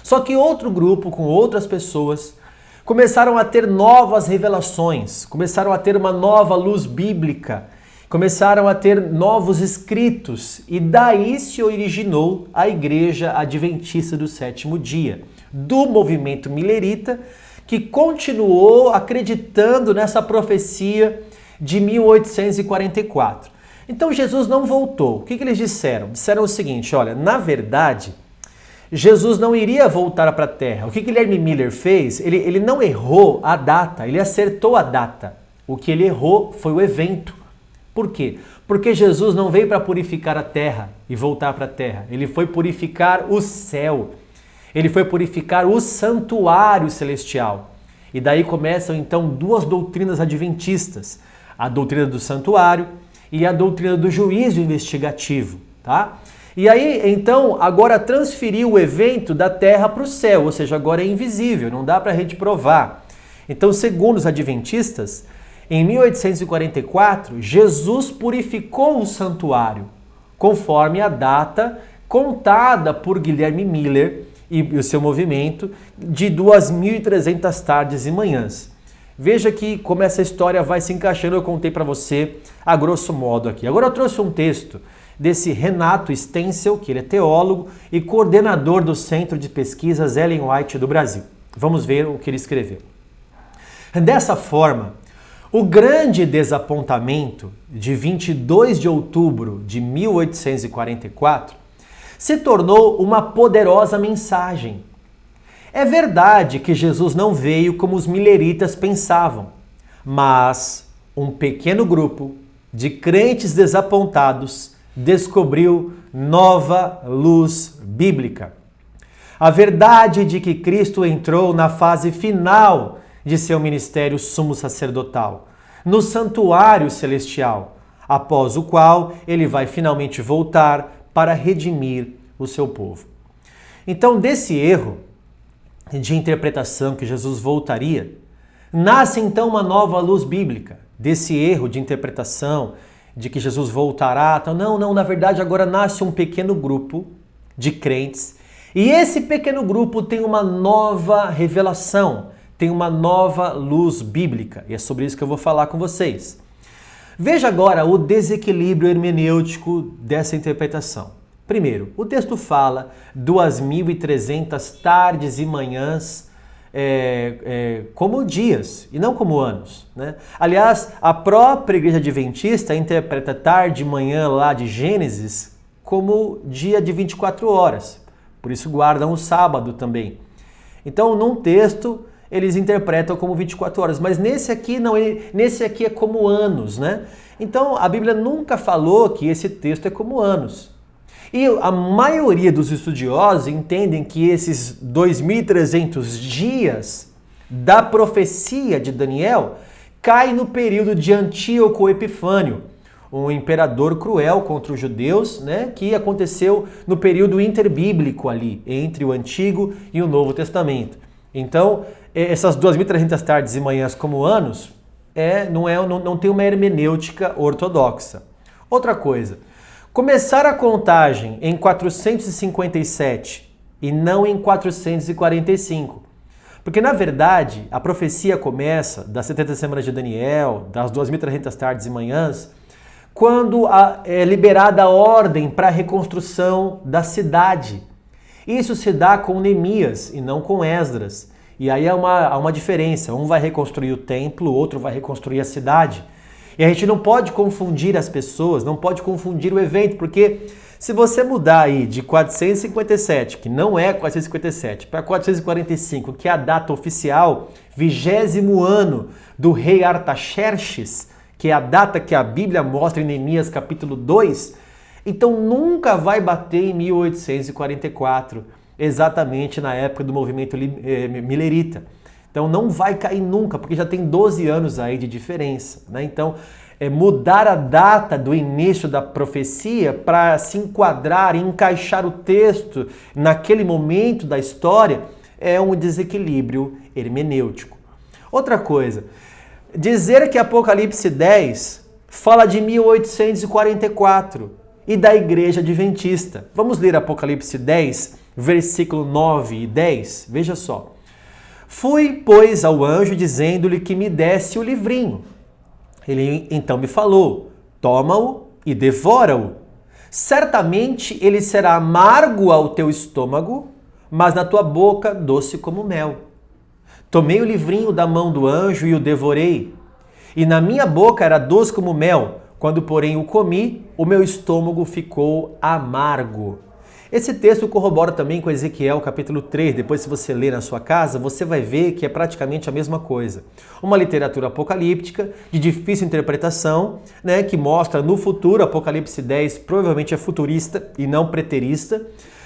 Só que outro grupo, com outras pessoas, começaram a ter novas revelações, começaram a ter uma nova luz bíblica, começaram a ter novos escritos e daí se originou a Igreja Adventista do Sétimo Dia. do movimento milerita, que continuou acreditando nessa profecia de 1844. Então Jesus não voltou. O que eles disseram? Disseram o seguinte, olha, na verdade, Jesus não iria voltar para a Terra. O que Guilherme Miller fez? Ele não errou a data, ele acertou a data. O que ele errou foi o evento. Por quê? Porque Jesus não veio para purificar a Terra e voltar para a Terra. Ele foi purificar o céu. Ele foi purificar o santuário celestial. E daí começam então duas doutrinas adventistas. A doutrina do santuário e a doutrina do juízo investigativo, tá? E aí, então, agora transferiu o evento da terra para o céu, ou seja, agora é invisível, não dá para a gente provar. Então, segundo os adventistas, em 1844, Jesus purificou o santuário, conforme a data contada por Guilherme Miller e o seu movimento de 2.300 tardes e manhãs. Veja que como essa história vai se encaixando, eu contei para você a grosso modo aqui. Agora eu trouxe um texto desse Renato Stencel, que ele é teólogo e coordenador do Centro de Pesquisas Ellen White do Brasil. Vamos ver o que ele escreveu. Dessa forma, o grande desapontamento de 22 de outubro de 1844 se tornou uma poderosa mensagem. É verdade que Jesus não veio como os mileritas pensavam, mas um pequeno grupo de crentes desapontados descobriu nova luz bíblica. A verdade de que Cristo entrou na fase final de seu ministério sumo sacerdotal, no santuário celestial, após o qual ele vai finalmente voltar para redimir o seu povo. Então, desse erro de interpretação que Jesus voltaria, nasce então uma nova luz bíblica. Desse erro de interpretação de que Jesus voltará, então, não, na verdade agora nasce um pequeno grupo de crentes e esse pequeno grupo tem uma nova revelação, tem uma nova luz bíblica e é sobre isso que eu vou falar com vocês. Veja agora o desequilíbrio hermenêutico dessa interpretação. Primeiro, o texto fala 2.300 tardes e manhãs como dias e não como anos, né? Aliás, a própria Igreja Adventista interpreta tarde e manhã lá de Gênesis como dia de 24 horas. Por isso guardam o sábado também. Então, num texto, eles interpretam como 24 horas, mas nesse aqui não, nesse aqui é como anos, né? Então, a Bíblia nunca falou que esse texto é como anos. E a maioria dos estudiosos entendem que esses 2.300 dias da profecia de Daniel caem no período de Antíoco Epifânio, um imperador cruel contra os judeus, né, que aconteceu no período interbíblico ali, entre o Antigo e o Novo Testamento. Então, essas 2.300 tardes e manhãs como anos não tem uma hermenêutica ortodoxa. Outra coisa, começar a contagem em 457 e não em 445. Porque, na verdade, a profecia começa das 70 semanas de Daniel, das 2.300 tardes e manhãs, quando é liberada a ordem para a reconstrução da cidade. Isso se dá com Neemias e não com Esdras. E aí há uma diferença. Um vai reconstruir o templo, o outro vai reconstruir a cidade. E a gente não pode confundir as pessoas, não pode confundir o evento, porque se você mudar aí de 457, que não é 457, para 445, que é a data oficial, 20º ano do rei Artaxerxes, que é a data que a Bíblia mostra em Neemias capítulo 2, então nunca vai bater em 1844, exatamente na época do movimento milerita. Então não vai cair nunca, porque já tem 12 anos aí de diferença, né? Então, mudar a data do início da profecia para se enquadrar e encaixar o texto naquele momento da história é um desequilíbrio hermenêutico. Outra coisa, dizer que Apocalipse 10 fala de 1844 e da Igreja Adventista. Vamos ler Apocalipse 10, versículo 9 e 10? Veja só. Fui, pois, ao anjo dizendo-lhe que me desse o livrinho. Ele então me falou, toma-o e devora-o. Certamente ele será amargo ao teu estômago, mas na tua boca doce como mel. Tomei o livrinho da mão do anjo e o devorei, e na minha boca era doce como mel, quando porém o comi, o meu estômago ficou amargo. Esse texto corrobora também com Ezequiel capítulo 3, depois se você ler na sua casa, você vai ver que é praticamente a mesma coisa. Uma literatura apocalíptica, de difícil interpretação, né, que mostra no futuro, Apocalipse 10 provavelmente é futurista e não preterista,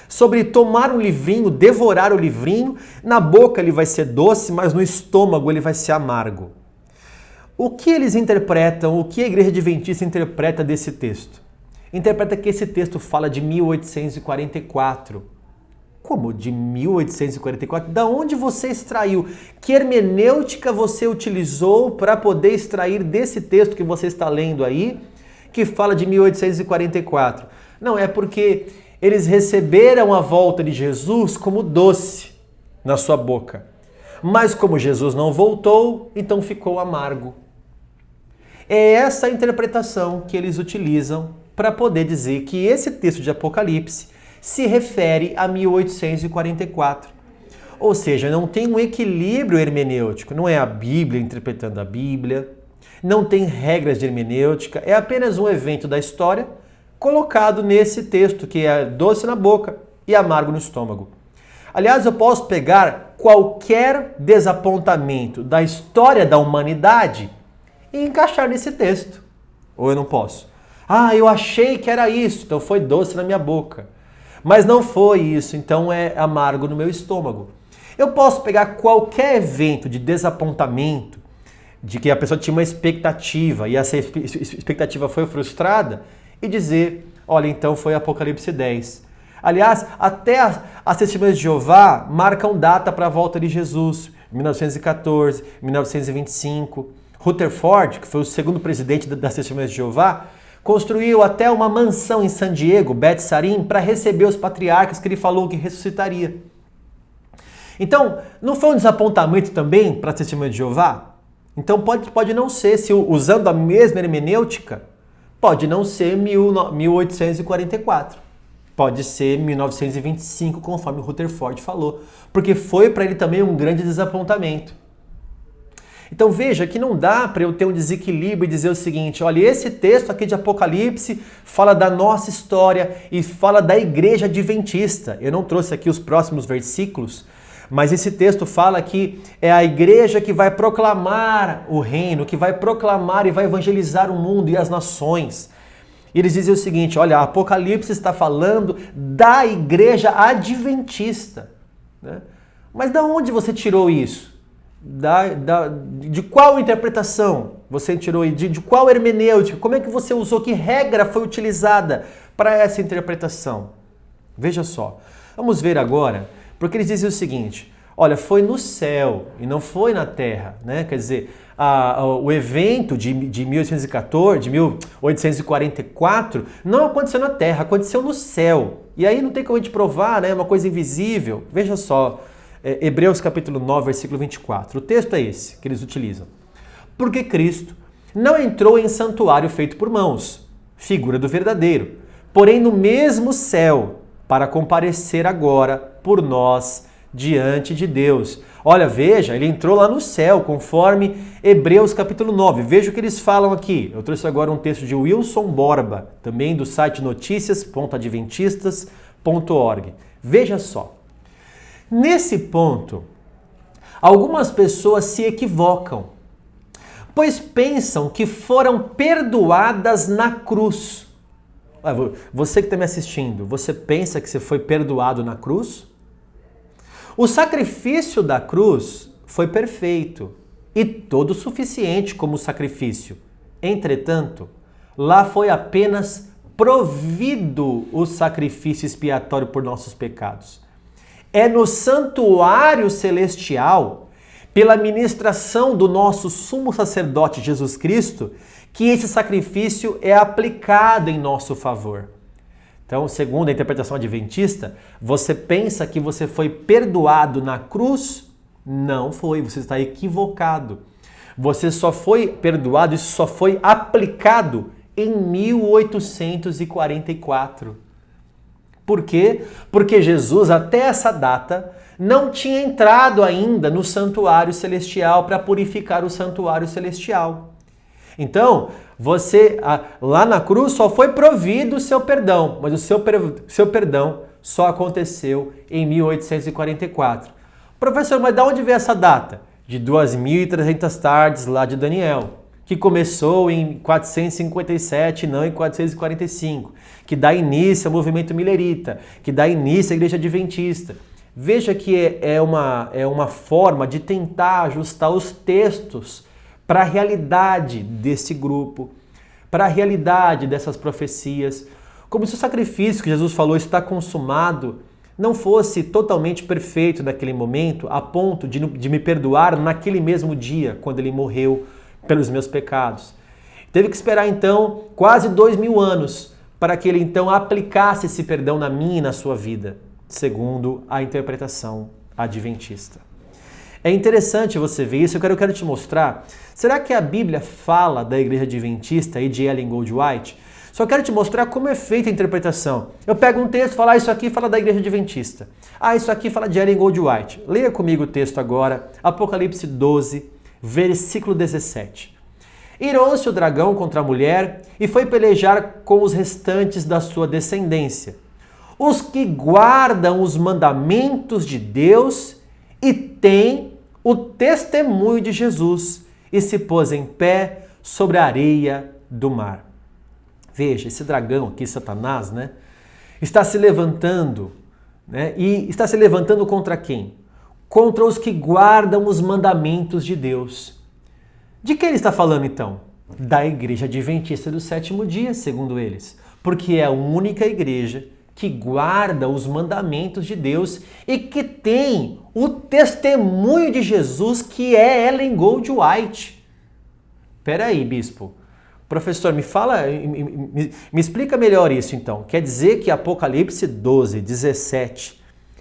sobre tomar um livrinho, devorar o livrinho, na boca ele vai ser doce, mas no estômago ele vai ser amargo. O que eles interpretam, o que a Igreja Adventista interpreta desse texto? Interpreta que esse texto fala de 1844. Como de 1844? Da onde você extraiu? Que hermenêutica você utilizou para poder extrair desse texto que você está lendo aí, que fala de 1844? Não, é porque eles receberam a volta de Jesus como doce na sua boca. Mas como Jesus não voltou, então ficou amargo. É essa a interpretação que eles utilizam para poder dizer que esse texto de Apocalipse se refere a 1844. Ou seja, não tem um equilíbrio hermenêutico, não é a Bíblia interpretando a Bíblia, não tem regras de hermenêutica, é apenas um evento da história colocado nesse texto que é doce na boca e amargo no estômago. Aliás, eu posso pegar qualquer desapontamento da história da humanidade e encaixar nesse texto. Ou eu não posso? Ah, eu achei que era isso, então foi doce na minha boca. Mas não foi isso, então é amargo no meu estômago. Eu posso pegar qualquer evento de desapontamento, de que a pessoa tinha uma expectativa e essa expectativa foi frustrada, e dizer, olha, então foi Apocalipse 10. Aliás, até as Testemunhas de Jeová marcam data para a volta de Jesus, 1914, 1925. Rutherford, que foi o segundo presidente das Testemunhas de Jeová, construiu até uma mansão em San Diego, Bet Sarim, para receber os patriarcas que ele falou que ressuscitaria. Então, não foi um desapontamento também para as Testemunhas de Jeová? Então pode não ser, se usando a mesma hermenêutica, pode não ser 1844. Pode ser 1925, conforme o Rutherford falou, porque foi para ele também um grande desapontamento. Então veja que não dá para eu ter um desequilíbrio e dizer o seguinte, olha, esse texto aqui de Apocalipse fala da nossa história e fala da igreja adventista. Eu não trouxe aqui os próximos versículos, mas esse texto fala que é a igreja que vai proclamar o reino, que vai proclamar e vai evangelizar o mundo e as nações. E eles dizem o seguinte, olha, Apocalipse está falando da igreja adventista. Né? Mas de onde você tirou isso? De qual interpretação você tirou? De qual hermenêutica? Como é que você usou? Que regra foi utilizada para essa interpretação? Veja só. Vamos ver agora, porque eles dizem o seguinte, olha, foi no céu e não foi na terra, né? Quer dizer, o evento de 1814, de 1844, não aconteceu na terra, aconteceu no céu. E aí não tem como a gente provar, né? É uma coisa invisível. Veja só. Hebreus capítulo 9, versículo 24. O texto é esse que eles utilizam. Porque Cristo não entrou em santuário feito por mãos, figura do verdadeiro, porém no mesmo céu, para comparecer agora por nós diante de Deus. Olha, veja, ele entrou lá no céu, conforme Hebreus capítulo 9. Veja o que eles falam aqui. Eu trouxe agora um texto de Wilson Borba, também do site noticias.adventistas.org. Veja só. Nesse ponto, algumas pessoas se equivocam, pois pensam que foram perdoadas na cruz. Você que está me assistindo, você pensa que você foi perdoado na cruz? O sacrifício da cruz foi perfeito e todo suficiente como sacrifício. Entretanto, lá foi apenas provido o sacrifício expiatório por nossos pecados. É no santuário celestial, pela ministração do nosso sumo sacerdote Jesus Cristo, que esse sacrifício é aplicado em nosso favor. Então, segundo a interpretação adventista, você pensa que você foi perdoado na cruz? Não foi, você está equivocado. Você só foi perdoado, isso só foi aplicado em 1844. Por quê? Porque Jesus, até essa data, não tinha entrado ainda no santuário celestial para purificar o santuário celestial. Então, você lá na cruz só foi provido o seu perdão, mas o seu perdão só aconteceu em 1844. Professor, mas de onde veio essa data? De 2.300 tardes lá de Daniel, que começou em 457, não em 445, que dá início ao movimento milerita, que dá início à igreja adventista. Veja que é uma forma de tentar ajustar os textos para a realidade desse grupo, para a realidade dessas profecias, como se o sacrifício que Jesus falou está consumado não fosse totalmente perfeito naquele momento, a ponto de me perdoar naquele mesmo dia, quando ele morreu pelos meus pecados. Teve que esperar então quase 2.000 anos para que ele então aplicasse esse perdão na minha e na sua vida, segundo a interpretação adventista. É interessante você ver isso, eu quero te mostrar. Será que a Bíblia fala da igreja adventista e de Ellen Goldwhite? Só quero te mostrar como é feita a interpretação. Eu pego um texto e falo, isso aqui fala da igreja adventista. Isso aqui fala de Ellen Goldwhite. Leia comigo o texto agora, Apocalipse 12, versículo 17. Irou-se o dragão contra a mulher e foi pelejar com os restantes da sua descendência, os que guardam os mandamentos de Deus e têm o testemunho de Jesus, e se pôs em pé sobre a areia do mar. Veja, esse dragão aqui, Satanás, está se levantando, e está se levantando contra quem? Contra os que guardam os mandamentos de Deus. De que ele está falando então? Da igreja adventista do sétimo dia, segundo eles, porque é a única igreja que guarda os mandamentos de Deus e que tem o testemunho de Jesus, que é Ellen Goldwhite. Peraí, bispo. Professor, me explica melhor isso então. Quer dizer que Apocalipse 12, 17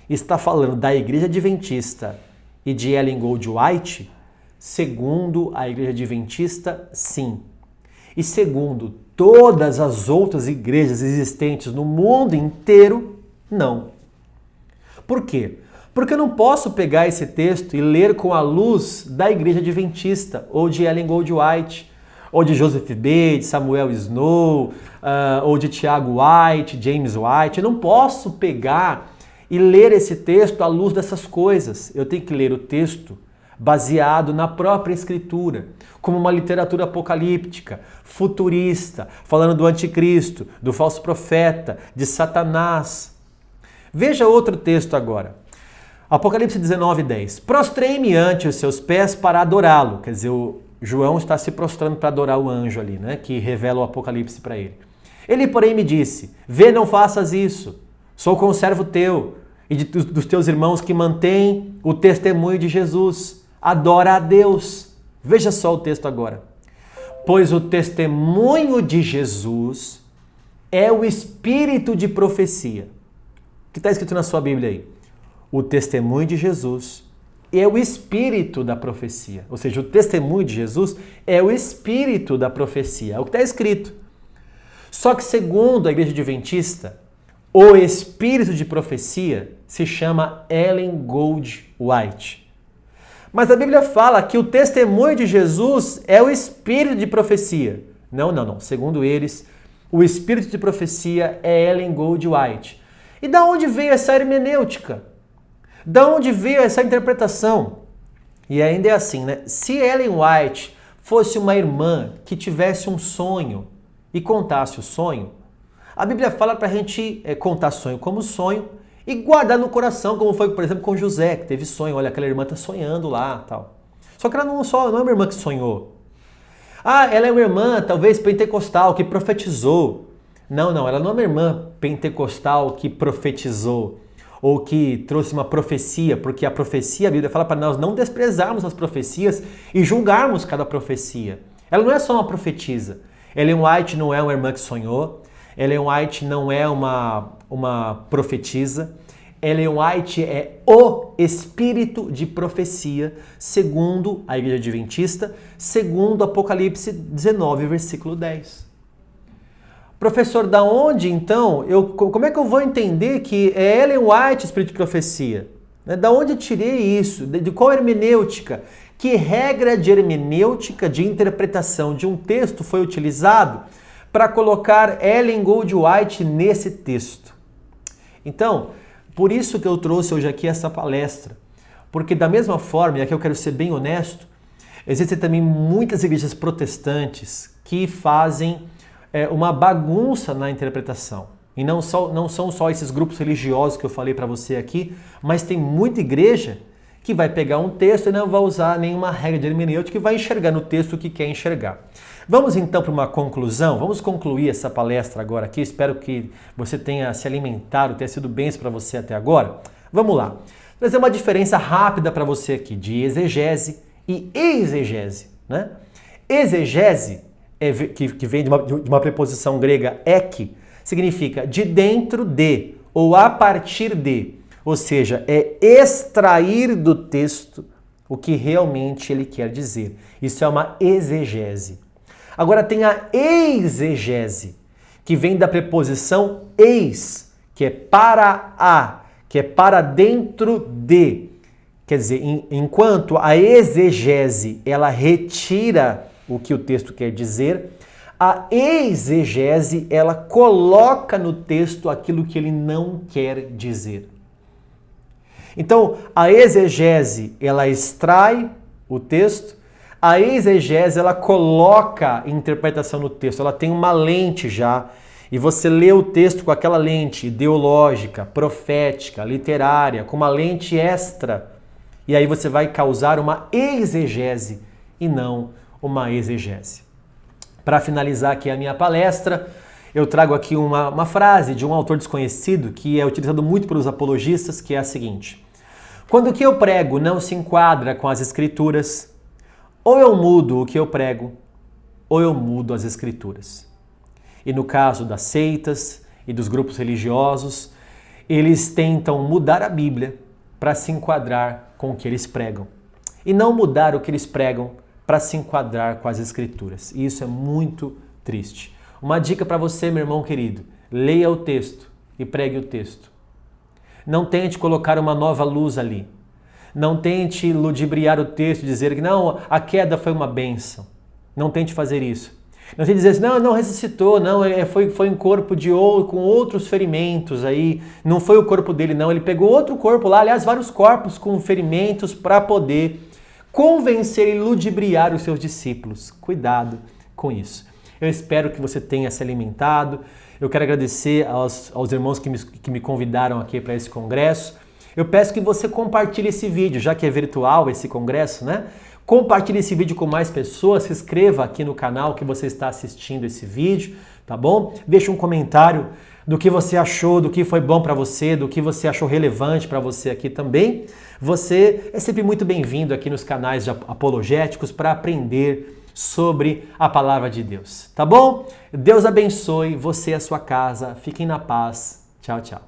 está falando da igreja adventista e de Ellen Goldwhite? Segundo a igreja adventista, sim. E segundo todas as outras igrejas existentes no mundo inteiro, não. Por quê? Porque eu não posso pegar esse texto e ler com a luz da igreja adventista, ou de Ellen Goldwhite, ou de Joseph B., de Samuel Snow, ou de Tiago White, James White. Eu não posso pegar e ler esse texto à luz dessas coisas. Eu tenho que ler o texto baseado na própria Escritura, como uma literatura apocalíptica, futurista, falando do anticristo, do falso profeta, de Satanás. Veja outro texto agora. Apocalipse 19, 10. Prostrei-me ante os seus pés para adorá-lo. Quer dizer, o João está se prostrando para adorar o anjo ali, que revela o Apocalipse para ele. Ele, porém, me disse, vê, não faças isso. Sou conservo teu e dos teus irmãos que mantêm o testemunho de Jesus. Adora a Deus. Veja só o texto agora. Pois o testemunho de Jesus é o espírito de profecia. O que está escrito na sua Bíblia aí? O testemunho de Jesus é o espírito da profecia. Ou seja, o testemunho de Jesus é o espírito da profecia. É o que está escrito. Só que segundo a igreja adventista, o espírito de profecia se chama Ellen Goldwhite. Mas a Bíblia fala que o testemunho de Jesus é o espírito de profecia. Não. Segundo eles, o espírito de profecia é Ellen Goldwhite. E da onde veio essa hermenêutica? Da onde veio essa interpretação? E ainda é assim, Se Ellen White fosse uma irmã que tivesse um sonho e contasse o sonho, a Bíblia fala para a gente contar sonho como sonho e guardar no coração, como foi, por exemplo, com José, que teve sonho. Olha, aquela irmã está sonhando lá, tal. Só que ela não é uma irmã que sonhou. Ela é uma irmã, talvez pentecostal, que profetizou. Não, ela não é uma irmã pentecostal que profetizou ou que trouxe uma profecia, porque a profecia, a Bíblia fala para nós não desprezarmos as profecias e julgarmos cada profecia. Ela não é só uma profetisa. Ellen White não é uma irmã que sonhou. Ellen White não é uma profetisa. Ellen White é o espírito de profecia, segundo a igreja adventista, segundo Apocalipse 19, versículo 10. Professor, da onde então? Como é que eu vou entender que é Ellen White Espírito de Profecia? Né? Da onde eu tirei isso? De qual hermenêutica? Que regra de hermenêutica, de interpretação de um texto foi utilizado para colocar Ellen Goldwhite nesse texto? Então, por isso que eu trouxe hoje aqui essa palestra. Porque da mesma forma, e aqui eu quero ser bem honesto, existem também muitas igrejas protestantes que fazem uma bagunça na interpretação. E não são só esses grupos religiosos que eu falei para você aqui, mas tem muita igreja que vai pegar um texto e não vai usar nenhuma regra de hermenêutica e vai enxergar no texto o que quer enxergar. Vamos então para uma conclusão? Vamos concluir essa palestra agora aqui. Espero que você tenha se alimentado, tenha sido bênção para você até agora. Vamos lá. Vou trazer uma diferença rápida para você aqui de exegese e exegese. Né? Exegese, que vem de uma preposição grega ek, significa de dentro de ou a partir de. Ou seja, é extrair do texto o que realmente ele quer dizer. Isso é uma exegese. Agora tem a exegese, que vem da preposição eis, que é para a, que é para dentro de. Quer dizer, enquanto a exegese ela retira o que o texto quer dizer, a exegese ela coloca no texto aquilo que ele não quer dizer. Então, a exegese, ela extrai o texto, a exegese, ela coloca a interpretação no texto, ela tem uma lente já, e você lê o texto com aquela lente ideológica, profética, literária, com uma lente extra, e aí você vai causar uma exegese e não uma exegese. Para finalizar aqui a minha palestra, eu trago aqui uma frase de um autor desconhecido que é utilizado muito pelos apologistas, que é a seguinte: quando o que eu prego não se enquadra com as Escrituras, ou eu mudo o que eu prego, ou eu mudo as Escrituras. E no caso das seitas e dos grupos religiosos, eles tentam mudar a Bíblia para se enquadrar com o que eles pregam. E não mudar o que eles pregam para se enquadrar com as Escrituras. E isso é muito triste. Uma dica para você, meu irmão querido: leia o texto e pregue o texto. Não tente colocar uma nova luz ali. Não tente ludibriar o texto e dizer que não, a queda foi uma bênção. Não tente fazer isso. Não tente dizer assim, não ressuscitou, não, foi um corpo com outros ferimentos aí. Não foi o corpo dele, não. Ele pegou outro corpo lá, aliás, vários corpos com ferimentos para poder convencer e ludibriar os seus discípulos. Cuidado com isso. Eu espero que você tenha se alimentado. Eu quero agradecer aos irmãos que me convidaram aqui para esse congresso. Eu peço que você compartilhe esse vídeo, já que é virtual esse congresso, né? Compartilhe esse vídeo com mais pessoas, se inscreva aqui no canal que você está assistindo esse vídeo, tá bom? Deixe um comentário do que você achou, do que foi bom para você, do que você achou relevante para você aqui também. Você é sempre muito bem-vindo aqui nos canais apologéticos para aprender sobre a palavra de Deus, tá bom? Deus abençoe você e a sua casa. Fiquem na paz. Tchau, tchau.